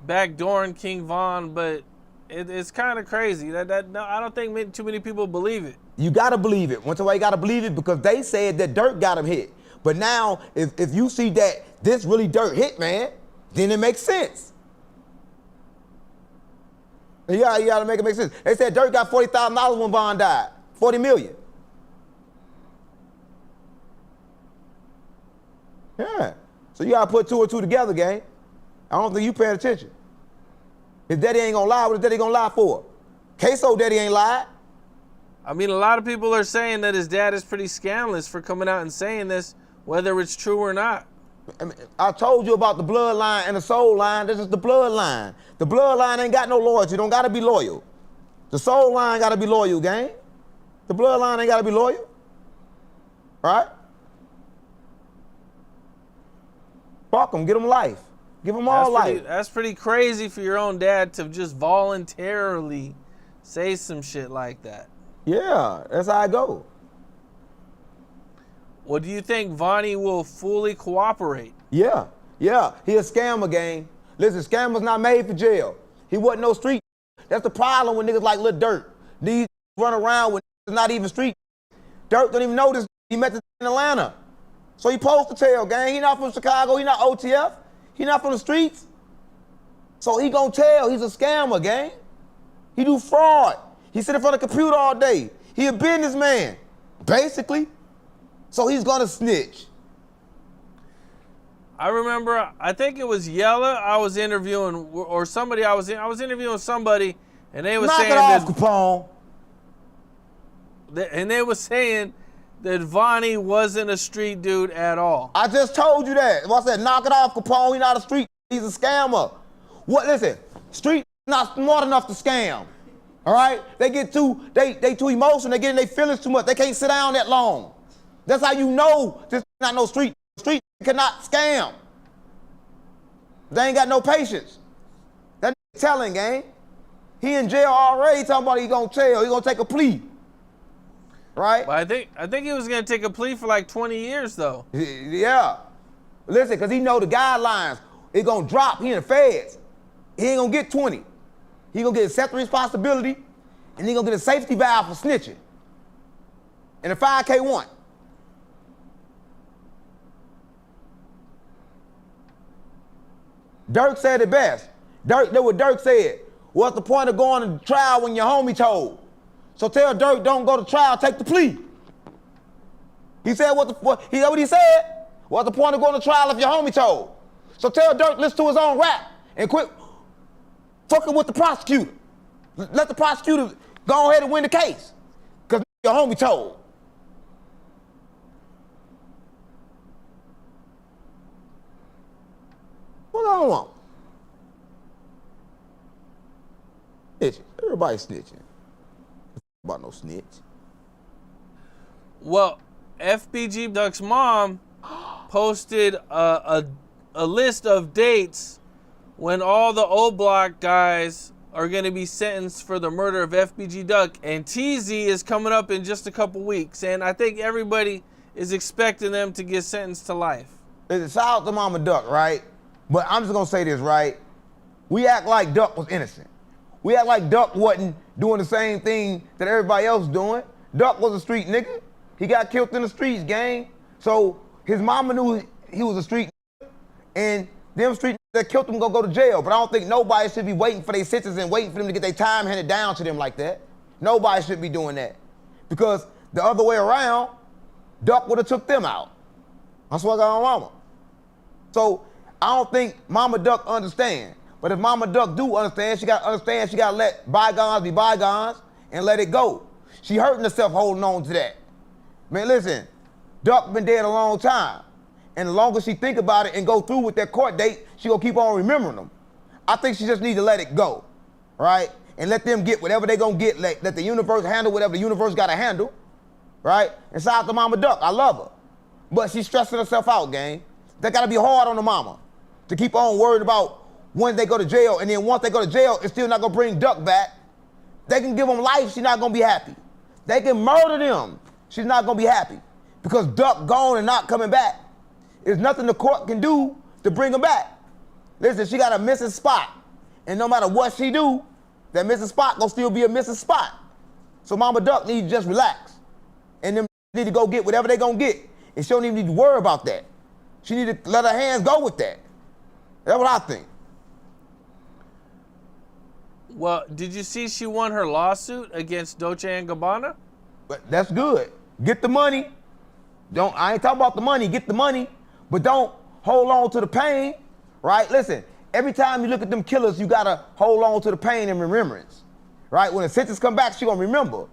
Speaker 1: backdooring King Von, but It's kind of crazy. No, I don't think too many people believe it.
Speaker 2: You gotta believe it. Once away, you gotta believe it because they said that Dirk got him hit. But now, if you see that this really Dirk hit, man, then it makes sense. You gotta make it make sense. They said Dirk got $40,000 when Von died. $40 million. Yeah. So you gotta put two and two together, gang. I don't think you paying attention. His daddy ain't gonna lie, what his daddy gonna lie for? Queso daddy ain't lied.
Speaker 1: I mean, a lot of people are saying that his dad is pretty scandalous for coming out and saying this, whether it's true or not.
Speaker 2: I told you about the bloodline and the soul line. This is the bloodline. The bloodline ain't got no loyalty. You don't gotta be loyal. The soul line gotta be loyal, gang. The bloodline ain't gotta be loyal. Right? Fuck them, get them life. Give them all life.
Speaker 1: That's pretty crazy for your own dad to just voluntarily say some shit like that.
Speaker 2: Yeah, that's how I go.
Speaker 1: Well, do you think Vonnie will fully cooperate?
Speaker 2: Yeah. He a scammer, gang. Listen, scammers not made for jail. He wasn't no street. That's the problem with niggas like Lil Durk. These run around with not even street. Durk don't even know this. He met this in Atlanta. So he supposed to tell, gang. He not from Chicago. He not OTF. He not from the streets. So he gonna tell. He's a scammer, gang. He do fraud. He sit in front of the computer all day. He a businessman, basically. So he's gonna snitch.
Speaker 1: I remember, I think it was Yella I was interviewing, or somebody I was interviewing somebody, and they was saying
Speaker 2: knock it off,
Speaker 1: Capone. And they was saying that Vonnie wasn't a street dude at all.
Speaker 2: I just told you that. I said, knock it off, Capone. He's not a street. He's a scammer. What? Listen, street not smart enough to scam. All right? They get they too emotional. They get in their feelings too much. They can't sit down that long. That's how you know this not no street. Street cannot scam. They ain't got no patience. That telling, gang. He in jail already. Talking about he gonna tell. He gonna take a plea. Right?
Speaker 1: But I think he was gonna take a plea for like 20 years though.
Speaker 2: Yeah. Listen, because he know the guidelines. It gonna drop. He in the feds. He ain't gonna get 20. He gonna get accept responsibility, and he gonna get a safety valve for snitching. And a 5K1. Dirk said it best. That's what Dirk said. What's the point of going to trial when your homie told? So tell Dirk don't go to trial, take the plea. He said what he said? What's the point of going to trial if your homie told? So tell Dirk listen to his own rap and quit fucking with the prosecutor. Let the prosecutor go ahead and win the case. Cause your homie told. What I want? Snitching. Everybody snitching. About no snitch.
Speaker 1: Well, FBG Duck's mom posted a list of dates when all the O Block guys are going to be sentenced for the murder of FBG Duck, and TZ is coming up in just a couple weeks, and I think everybody is expecting them to get sentenced to life.
Speaker 2: Listen, shout out to Mama Duck, right? But I'm just gonna say this, right? We act like Duck was innocent. We act like Duck wasn't doing the same thing that everybody else doing. Duck was a street nigga. He got killed in the streets, gang. So his mama knew he was a street nigga, and them street niggas that killed him gonna go to jail. But I don't think nobody should be waiting for their sentence and waiting for them to get their time handed down to them like that. Nobody should be doing that. Because the other way around, Duck would have took them out. That's what I got on mama. So I don't think Mama Duck understand. But if Mama Duck do understand, she gotta let bygones be bygones and let it go. She hurting herself holding on to that. Man, listen, Duck been dead a long time. And the longer she think about it and go through with that court date, she gonna keep on remembering them. I think she just need to let it go, right? And let them get whatever they gonna get, let the universe handle whatever the universe gotta handle, right? And shout out to Mama Duck, I love her. But she's stressing herself out, gang. That gotta be hard on the mama to keep on worried about when they go to jail, and then once they go to jail, it's still not gonna bring Duck back. They can give them life, she's not gonna be happy. They can murder them, she's not gonna be happy. Because Duck gone and not coming back. There's nothing the court can do to bring him back. Listen, she got a missing spot, and no matter what she do, That missing spot gonna still be a missing spot. So Mama Duck need to just relax. And them need to go get whatever they gonna get. And she don't even need to worry about that. She need to let her hands go with that. That's what I think.
Speaker 1: Well, did you see she won her lawsuit against Dolce & Gabbana?
Speaker 2: But that's good. Get the money. I ain't talking about the money, get the money, but don't hold on to the pain, right? Listen, every time you look at them killers, you gotta hold on to the pain and remembrance, right? When the sentence come back, she gonna remember,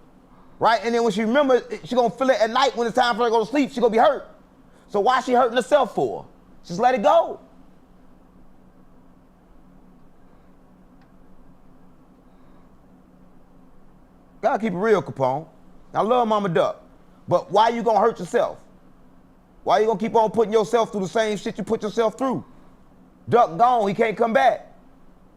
Speaker 2: right? And then when she remembers, she gonna feel it at night when it's time for her to go to sleep, she gonna be hurt. So why she hurting herself for? Just let it go. Gotta keep it real, Capone. I love Mama Duck, but why you gonna hurt yourself? Why you gonna keep on putting yourself through the same shit you put yourself through? Duck gone, he can't come back,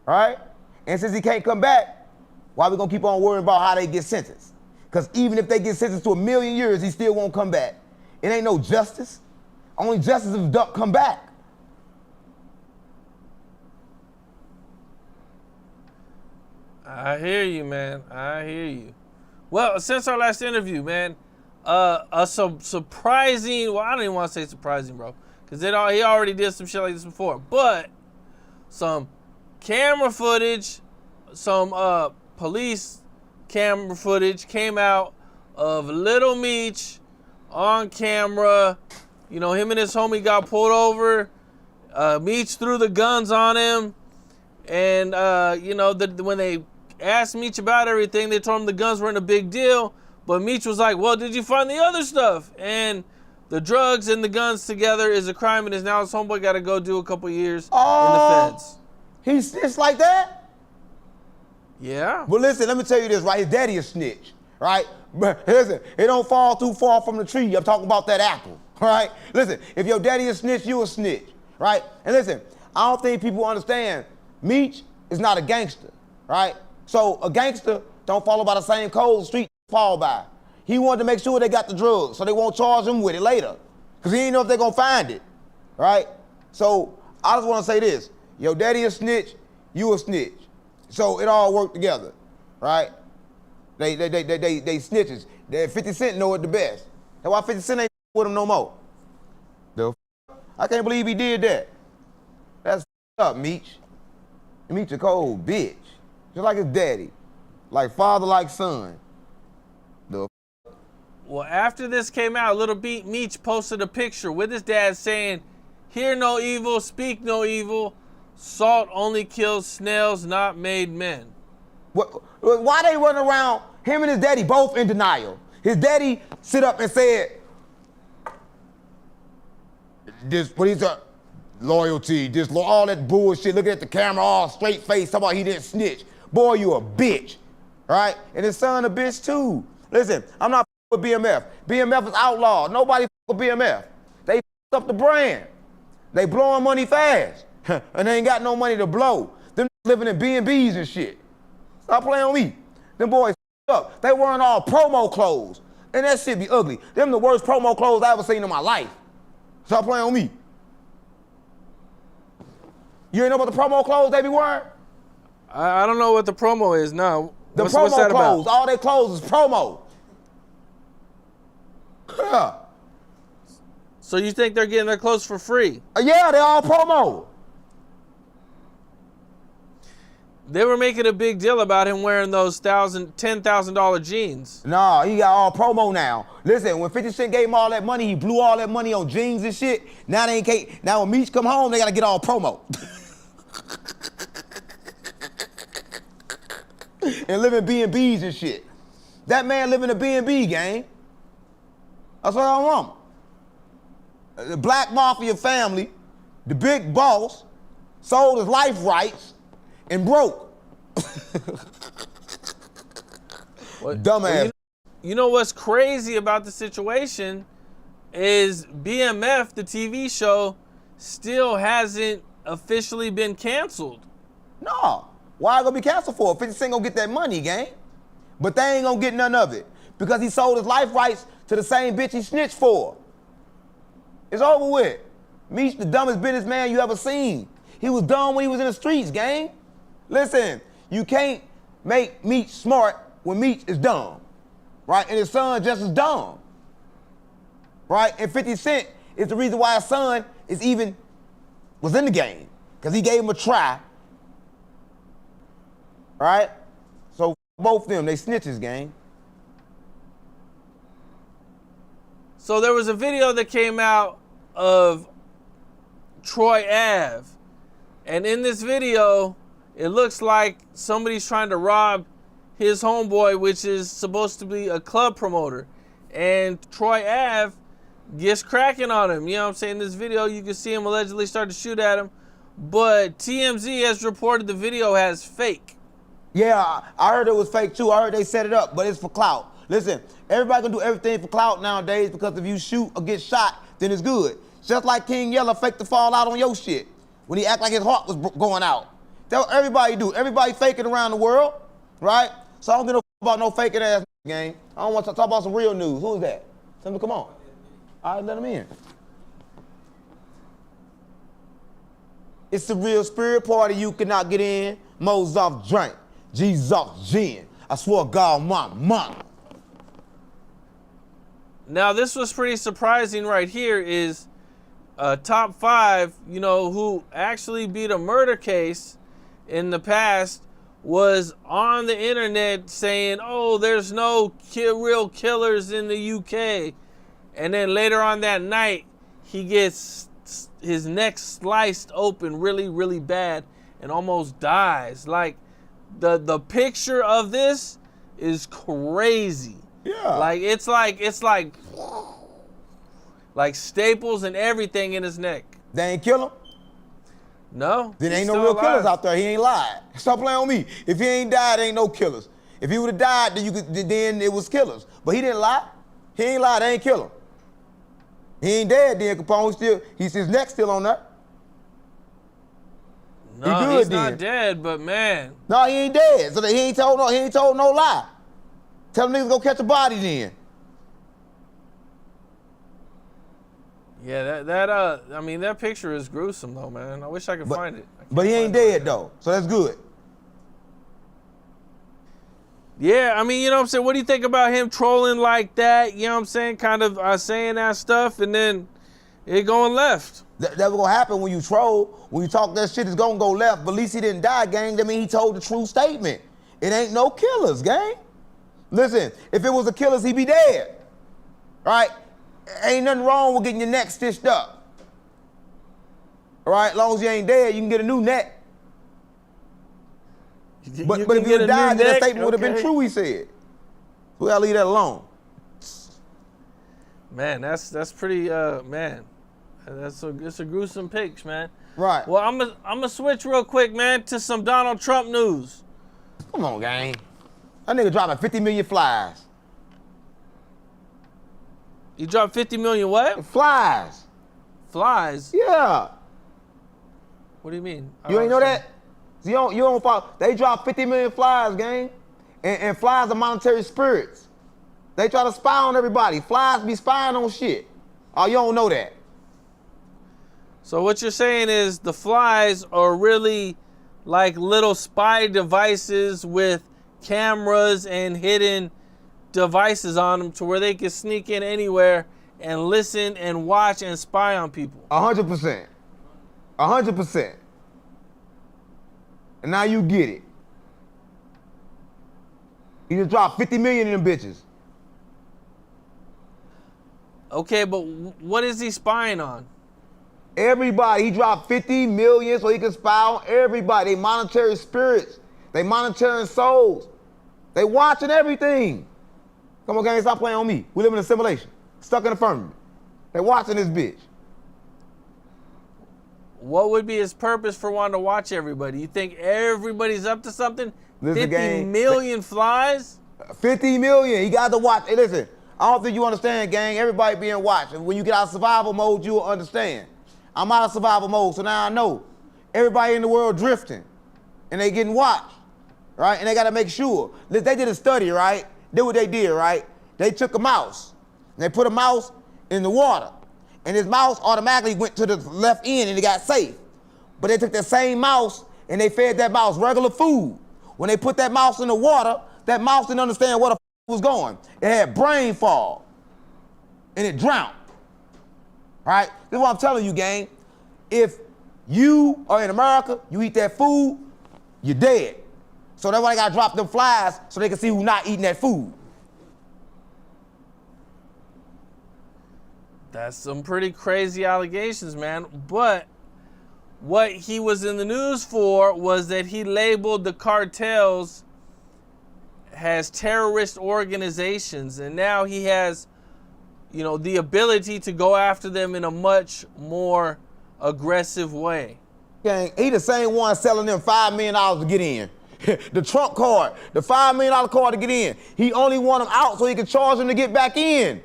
Speaker 2: all right? And since he can't come back, why we gonna keep on worrying about how they get sentenced? Because even if they get sentenced to 1,000,000 years, he still won't come back. It ain't no justice. Only justice if Duck come back.
Speaker 1: I hear you, man. I hear you. Well, since our last interview, man, surprising, well, I don't even want to say surprising, bro, because he already did some shit like this before, but some camera footage, some police camera footage came out of Little Meech on camera. You know, him and his homie got pulled over. Meech threw the guns on him, and, you know, when they asked Meech about everything, they told him the guns weren't a big deal. But Meech was like, well, did you find the other stuff? And the drugs and the guns together is a crime, and now his homeboy got to go do a couple years in the feds.
Speaker 2: He snitched like that?
Speaker 1: Yeah.
Speaker 2: Well, listen, let me tell you this, right? His daddy a snitch, right? But listen, it don't fall too far from the tree. I'm talking about that apple, right? Listen, if your daddy a snitch, you a snitch, right? And listen, I don't think people understand, Meech is not a gangster, right? So a gangster don't follow by the same code the street fall by. He wanted to make sure they got the drugs so they won't charge him with it later. Because he didn't know if they're going to find it, right? So I just want to say this. Your daddy a snitch, you a snitch. So it all worked together, right? They snitches. 50 Cent know it the best. That's why 50 Cent ain't with him no more. I can't believe he did that. That's up, Meech. Meech a cold bitch. Just like his daddy. Like father, like son.
Speaker 1: Well, after this came out, Little Meech posted a picture with his dad saying, "Hear no evil, speak no evil. Salt only kills snails, not made men."
Speaker 2: Why they run around, him and his daddy both in denial? His daddy sit up and said, what he's loyalty, all that bullshit, looking at the camera all straight face, talking about he didn't snitch. Boy, you a bitch, right? And his son a bitch too. Listen, I'm not with BMF. BMF is outlawed. Nobody with BMF. They up the brand. They blowing money fast. And they ain't got no money to blow. Them living in B&Bs and shit. Stop playing on me. Them boys up. They wearing all promo clothes. And that shit be ugly. Them the worst promo clothes I ever seen in my life. Stop playing on me. You ain't know about the promo clothes they be wearing?
Speaker 1: I don't know what the promo is, no.
Speaker 2: The
Speaker 1: what's
Speaker 2: promo
Speaker 1: that
Speaker 2: clothes,
Speaker 1: about?
Speaker 2: all their clothes is promo. Yeah.
Speaker 1: So you think they're getting their clothes for free?
Speaker 2: Yeah, they all promo.
Speaker 1: They were making a big deal about him wearing those $10,000 jeans.
Speaker 2: Nah, he got all promo now. Listen, when 50 Cent gave him all that money, he blew all that money on jeans and shit. Now they ain't. Now when Meech come home, they gotta get all promo. And live in B&Bs and shit. That man live in a B&B, gang. That's what I want. The Black Mafia family, the big boss, sold his life rights and broke. Dumbass.
Speaker 1: Well, you know what's crazy about the situation is BMF, the TV show, still hasn't officially been canceled.
Speaker 2: No. Why gonna be canceled for? 50 Cent gonna get that money, gang. But they ain't gonna get none of it because he sold his life rights to the same bitch he snitched for. It's over with. Meech the dumbest businessman you ever seen. He was dumb when he was in the streets, gang. Listen, you can't make Meech smart when Meech is dumb, right? And his son just as dumb, right? And 50 Cent is the reason why his son was in the game, because he gave him a try, right? So both of them, they snitches, gang.
Speaker 1: So there was a video that came out of Troy Ave, and in this video, it looks like somebody's trying to rob his homeboy, which is supposed to be a club promoter. And Troy Ave gets cracking on him. You know what I'm saying? In this video, you can see him allegedly start to shoot at him. But TMZ has reported the video has fake.
Speaker 2: Yeah, I heard it was fake too. I heard they set it up, but it's for clout. Listen, everybody can do everything for clout nowadays, because if you shoot or get shot, then it's good. Just like King Yella faked the fall out on your shit when he act like his heart was going out. That's what everybody do. Everybody faking around the world, right? So I don't give no about no faking ass gang. I don't want to talk about some real news. Who is that? Tell me, come on. All right, let him in. It's the real spirit party. You cannot get in. Mo's off drink. G's off gin. I swear to God, my mom.
Speaker 1: Now, this was pretty surprising right here is top 5, you know, who actually beat a murder case in the past was on the internet saying, oh, there's no real killers in the UK. And then later on that night, he gets his neck sliced open really, really bad and almost dies. Like, the picture of this is crazy.
Speaker 2: Yeah.
Speaker 1: Like, it's like staples and everything in his neck.
Speaker 2: They ain't kill him?
Speaker 1: No.
Speaker 2: Then
Speaker 1: he's
Speaker 2: ain't no
Speaker 1: still
Speaker 2: real
Speaker 1: alive.
Speaker 2: killers out there. He ain't lied. Stop playing on me. If he ain't died, ain't no killers. If he would have died, then it was killers. But he didn't lie. He ain't lied. They ain't kill him. He ain't dead. Then Capone his neck still on there.
Speaker 1: No, he's not dead, but man.
Speaker 2: No, he ain't dead. So he ain't told no lie. Tell them niggas go catch a body then.
Speaker 1: Yeah, I mean, that picture is gruesome though, man. I wish I could find it.
Speaker 2: But he ain't dead though, so that's good.
Speaker 1: Yeah, I mean, you know what I'm saying? What do you think about him trolling like that? You know what I'm saying? Kind of saying that stuff and then it going left.
Speaker 2: That's gonna happen when you troll. When you talk that shit, it's gonna go left. But at least he didn't die, gang. That mean he told the true statement. It ain't no killers, gang. Listen, if it was a killers, he'd be dead. Right? Ain't nothing wrong with getting your neck stitched up. All right? As long as you ain't dead, you can get a new neck. But if you died, then that statement would have been true, he said. We gotta leave that alone.
Speaker 1: Man, that's pretty, man. It's a gruesome picture, man.
Speaker 2: Right.
Speaker 1: Well, I'm gonna switch real quick, man, to some Donald Trump news.
Speaker 2: Come on, gang. That nigga dropping 50 million flies.
Speaker 1: You dropped 50 million what?
Speaker 2: Flies.
Speaker 1: Flies?
Speaker 2: Yeah.
Speaker 1: What do you mean?
Speaker 2: You ain't know that? You don't follow. They drop 50 million flies, gang. And flies are monetary spirits. They try to spy on everybody. Flies be spying on shit. Oh, you don't know that.
Speaker 1: So what you're saying is the flies are really like little spy devices with cameras and hidden devices on them to where they can sneak in anywhere and listen and watch and spy on people.
Speaker 2: 100%. 100%. And now you get it. He just dropped 50 million in them bitches.
Speaker 1: Okay, but what is he spying on?
Speaker 2: Everybody. He dropped 50 million so he can spy on everybody. They monetary spirits. They monitoring souls. They watching everything. Come on, gang, stop playing on me. We live in a simulation. Stuck in a firmament. They watching this bitch.
Speaker 1: What would be his purpose for wanting to watch everybody? You think everybody's up to something?
Speaker 2: Listen,
Speaker 1: 50
Speaker 2: gang,
Speaker 1: million flies?
Speaker 2: 50 million. He got to watch. Hey, listen, I don't think you understand, gang. Everybody being watched. When you get out of survival mode, you'll understand. I'm out of survival mode, so now I know. Everybody in the world drifting, and they getting watched, right? And they got to make sure. They did a study, right? Did what they did, right? They took a mouse, and they put a mouse in the water, and his mouse automatically went to the left end, and it got safe. But they took that same mouse, and they fed that mouse regular food. When they put that mouse in the water, that mouse didn't understand where the was going. It had brain fog, and it drowned. All right? This is what I'm telling you, gang. If you are in America, you eat that food, you're dead. So that's why they gotta drop them flies so they can see who's not eating that food.
Speaker 1: That's some pretty crazy allegations, man. But what he was in the news for was that he labeled the cartels as terrorist organizations, and now he has, you know, the ability to go after them in a much more aggressive way.
Speaker 2: Gang, he the same one selling them $5 million to get in. The Trump card, the $5 million card to get in. He only want them out so he can charge them to get back in.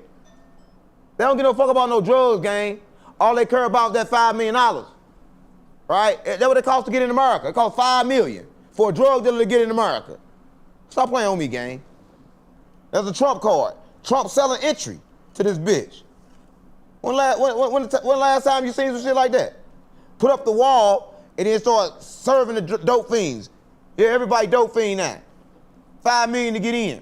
Speaker 2: They don't give no fuck about no drugs, gang. All they care about is that $5 million. Right? That's what it costs to get in America. It costs $5 million for a drug dealer to get in America. Stop playing on me, gang. That's a Trump card. Trump selling entry to this bitch. When last time you seen some shit like that? Put up the wall and then start serving the dope fiends. Yeah, everybody dope fiend now. $5 million to get in.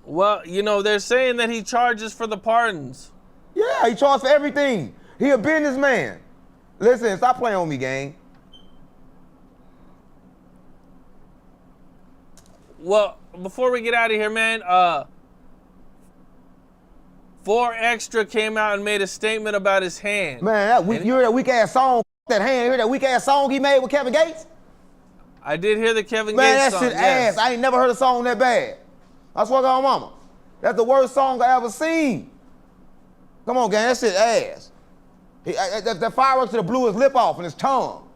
Speaker 1: Well, you know, they're saying that he charges for the pardons.
Speaker 2: Yeah, he charged for everything. He a businessman. Listen, stop playing on me, gang.
Speaker 1: Well, before we get out of here, man, 4 Extra came out and made a statement about his hand.
Speaker 2: Man, you hear that weak ass song? That hand, you hear that weak ass song he made with Kevin Gates?
Speaker 1: I did hear the Kevin
Speaker 2: Man,
Speaker 1: Gates
Speaker 2: that
Speaker 1: song.
Speaker 2: shit ass. I ain't never heard a song that bad. I swear to God, mama. That's the worst song I ever seen. Come on, gang, that shit ass. That fireworks to the blew his lip off and his tongue.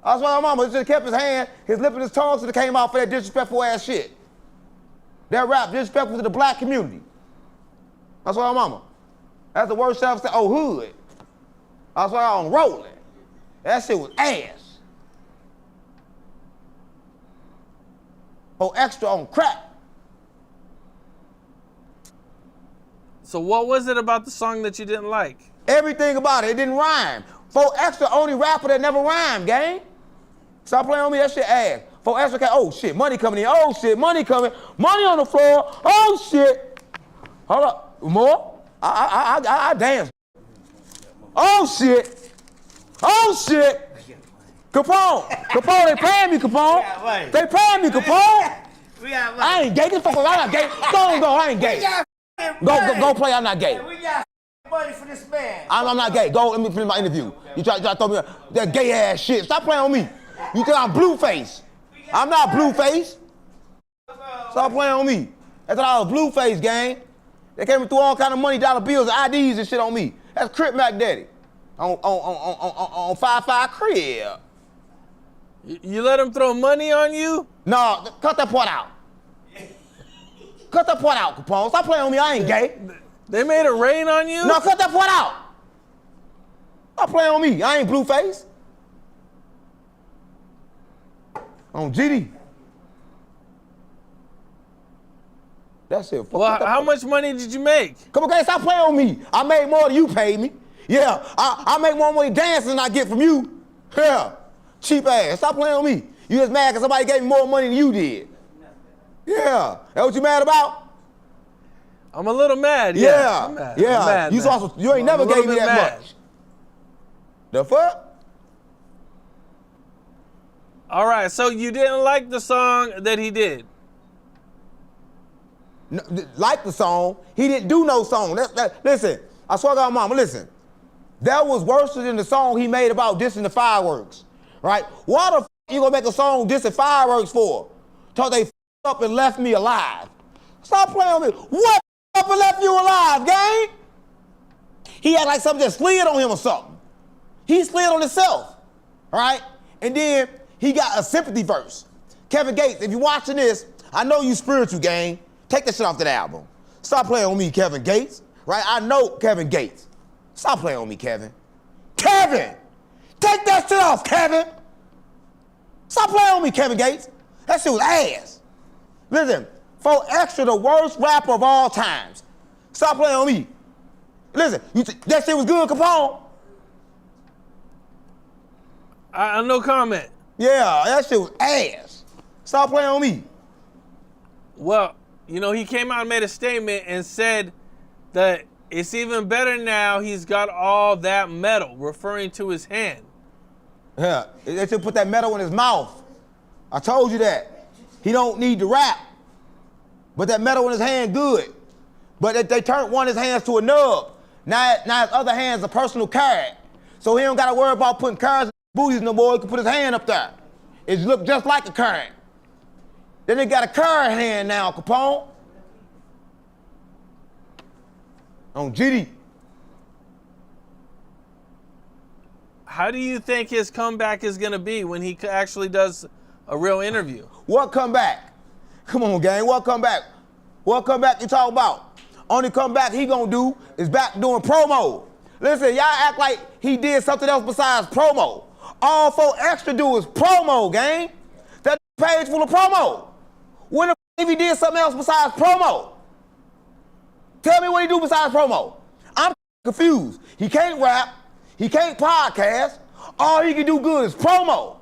Speaker 2: I swear to God, mama, he just kept his hand, his lip and his tongue so it came out for that disrespectful ass shit. That rap disrespectful to the black community. I swear to God, mama. That's the worst shit I've seen. Oh, hood. I swear on rolling. That shit was ass. Oh, Extra on crack.
Speaker 1: So what was it about the song that you didn't like?
Speaker 2: Everything about it. It didn't rhyme. 4 Extra only rapper that never rhymed, gang. Stop playing on me. That shit ass. 4 Extra came. Oh shit, money coming in. Oh shit, money coming. Money on the floor. Oh shit. Hold up. More? I dance. Oh shit. Oh shit. Capone. Capone, they paying me, Capone. They paying me, Capone. I ain't gay. Get the fuck away. I'm not gay. Go. I ain't gay. Go play. I'm not gay.
Speaker 3: We got money for this man.
Speaker 2: I'm not gay. Go, let me finish my interview. You try to throw me that gay ass shit. Stop playing on me. You think I'm Blueface. I'm not Blueface. Stop playing on me. That's all I was Blueface, gang. They came and threw all kind of money, dollar bills, IDs and shit on me. That's Crip Mac Daddy. On 5-5 Crib.
Speaker 1: You let him throw money on you?
Speaker 2: No, cut that part out. Cut that part out, Capone. Stop playing on me. I ain't gay.
Speaker 1: They made it rain on you?
Speaker 2: No, cut that part out. Stop playing on me. I ain't Blueface. On GD. That's it.
Speaker 1: Well, how much money did you make?
Speaker 2: Come on, guys, stop playing on me. I made more than you paid me. Yeah, I make more money dancing than I get from you. Yeah, cheap ass. Stop playing on me. You just mad because somebody gave me more money than you did. Yeah, that what you mad about?
Speaker 1: I'm a little mad.
Speaker 2: Yeah,
Speaker 1: I'm mad.
Speaker 2: yeah.
Speaker 1: I'm mad,
Speaker 2: You ain't never gave me that
Speaker 1: mad.
Speaker 2: much. The fuck?
Speaker 1: All right, so you didn't like the song that he did?
Speaker 2: No, like the song, he didn't do no song. Listen, I swear to God, mama, listen. That was worse than the song he made about dissing the fireworks, right? Why the f you gonna make a song dissing fireworks for? Till they f up and left me alive. Stop playing with me. What up and left you alive, gang? He had like something just slid on him or something. He slid on himself, right? And then he got a sympathy verse. Kevin Gates, if you're watching this, I know you spiritual, gang. Take that shit off that album. Stop playing on me, Kevin Gates, right? I know Kevin Gates. Stop playing on me, Kevin. Kevin! Take that shit off, Kevin! Stop playing on me, Kevin Gates. That shit was ass. Listen, 4 Extra, the worst rapper of all times. Stop playing on me. Listen, that shit was good, Capone.
Speaker 1: No comment.
Speaker 2: Yeah, that shit was ass. Stop playing on me.
Speaker 1: Well, you know, he came out and made a statement and said that it's even better now he's got all that metal, referring to his hand.
Speaker 2: Yeah, they should put that metal in his mouth. I told you that. He don't need to rap. But that metal in his hand good. But they turned one of his hands to a nub. Now his other hand's a personal card. So he don't gotta worry about putting cards in booties no more. He can put his hand up there. It look just like a card. Then they got a card hand now, Capone. On GD.
Speaker 1: How do you think his comeback is gonna be when he actually does a real interview?
Speaker 2: What comeback? Come on, gang, what comeback? What comeback you talk about? Only comeback he gonna do is back doing promo. Listen, y'all act like he did something else besides promo. All 4 Extra do is promo, gang. That page full of promo. When the if he did something else besides promo? Tell me what he do besides promo. I'm confused. He can't rap. He can't podcast. All he can do good is promo.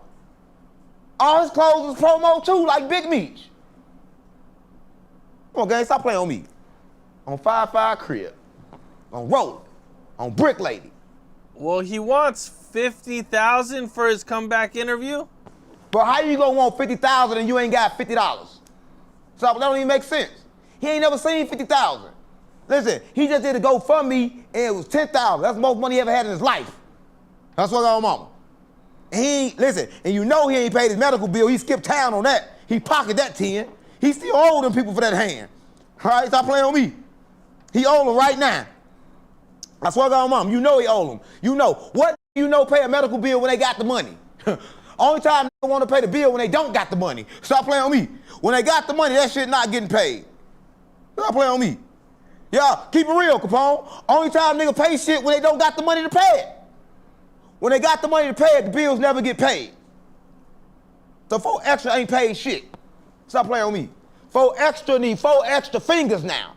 Speaker 2: All his clothes is promo too, like Big Meech. Come on, gang, stop playing on me. On 5-5 Crib. On Roller. On Brick Lady.
Speaker 1: Well, he wants $50,000 for his comeback interview.
Speaker 2: But how you gonna want $50,000 and you ain't got $50? So that don't even make sense. He ain't never seen $50,000. Listen, he just did a GoFundMe and it was $10,000. That's the most money he ever had in his life. That's what I got mama. And he ain't, listen, and you know he ain't paid his medical bill. He skipped town on that. He pocketed that 10. He still owe them people for that hand. All right, stop playing on me. He owe them right now. I swear to God, mom, you know he owe them. You know. What you know pay a medical bill when they got the money? Only time they want to pay the bill when they don't got the money. Stop playing on me. When they got the money, that shit not getting paid. Stop playing on me. Yeah, keep it real, Capone. Only time nigga pay shit when they don't got the money to pay it. When they got the money to pay it, the bills never get paid. So 4 Extra ain't paid shit. Stop playing on me. 4 Extra need 4 extra fingers now.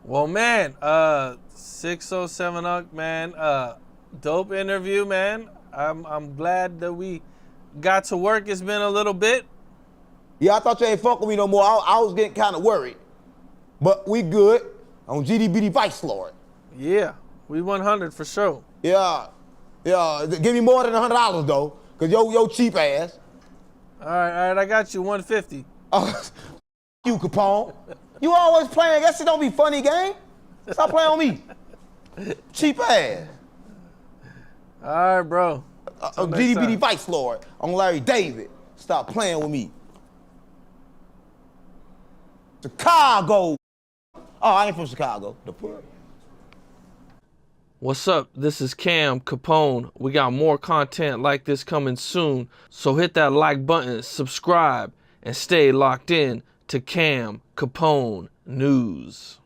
Speaker 1: Well, man, 607 Unc, man, dope interview, man. I'm glad that we got to work. It's been a little bit.
Speaker 2: Yeah, I thought you ain't fuck with me no more. I was getting kind of worried. But we good on GDBD Vice Lord.
Speaker 1: Yeah, we 100 for sure.
Speaker 2: Yeah. Give me more than $100 though, cause yo cheap ass.
Speaker 1: All right, I got you 150.
Speaker 2: You Capone. You always playing. That shit don't be funny, gang. Stop playing on me. Cheap ass.
Speaker 1: All right, bro.
Speaker 2: GDBD Vice Lord on Larry David. Stop playing with me. Chicago. Oh, I ain't from Chicago. The fuck?
Speaker 1: What's up? This is Cam Capone. We got more content like this coming soon. So hit that like button, subscribe, and stay locked in to Cam Capone News.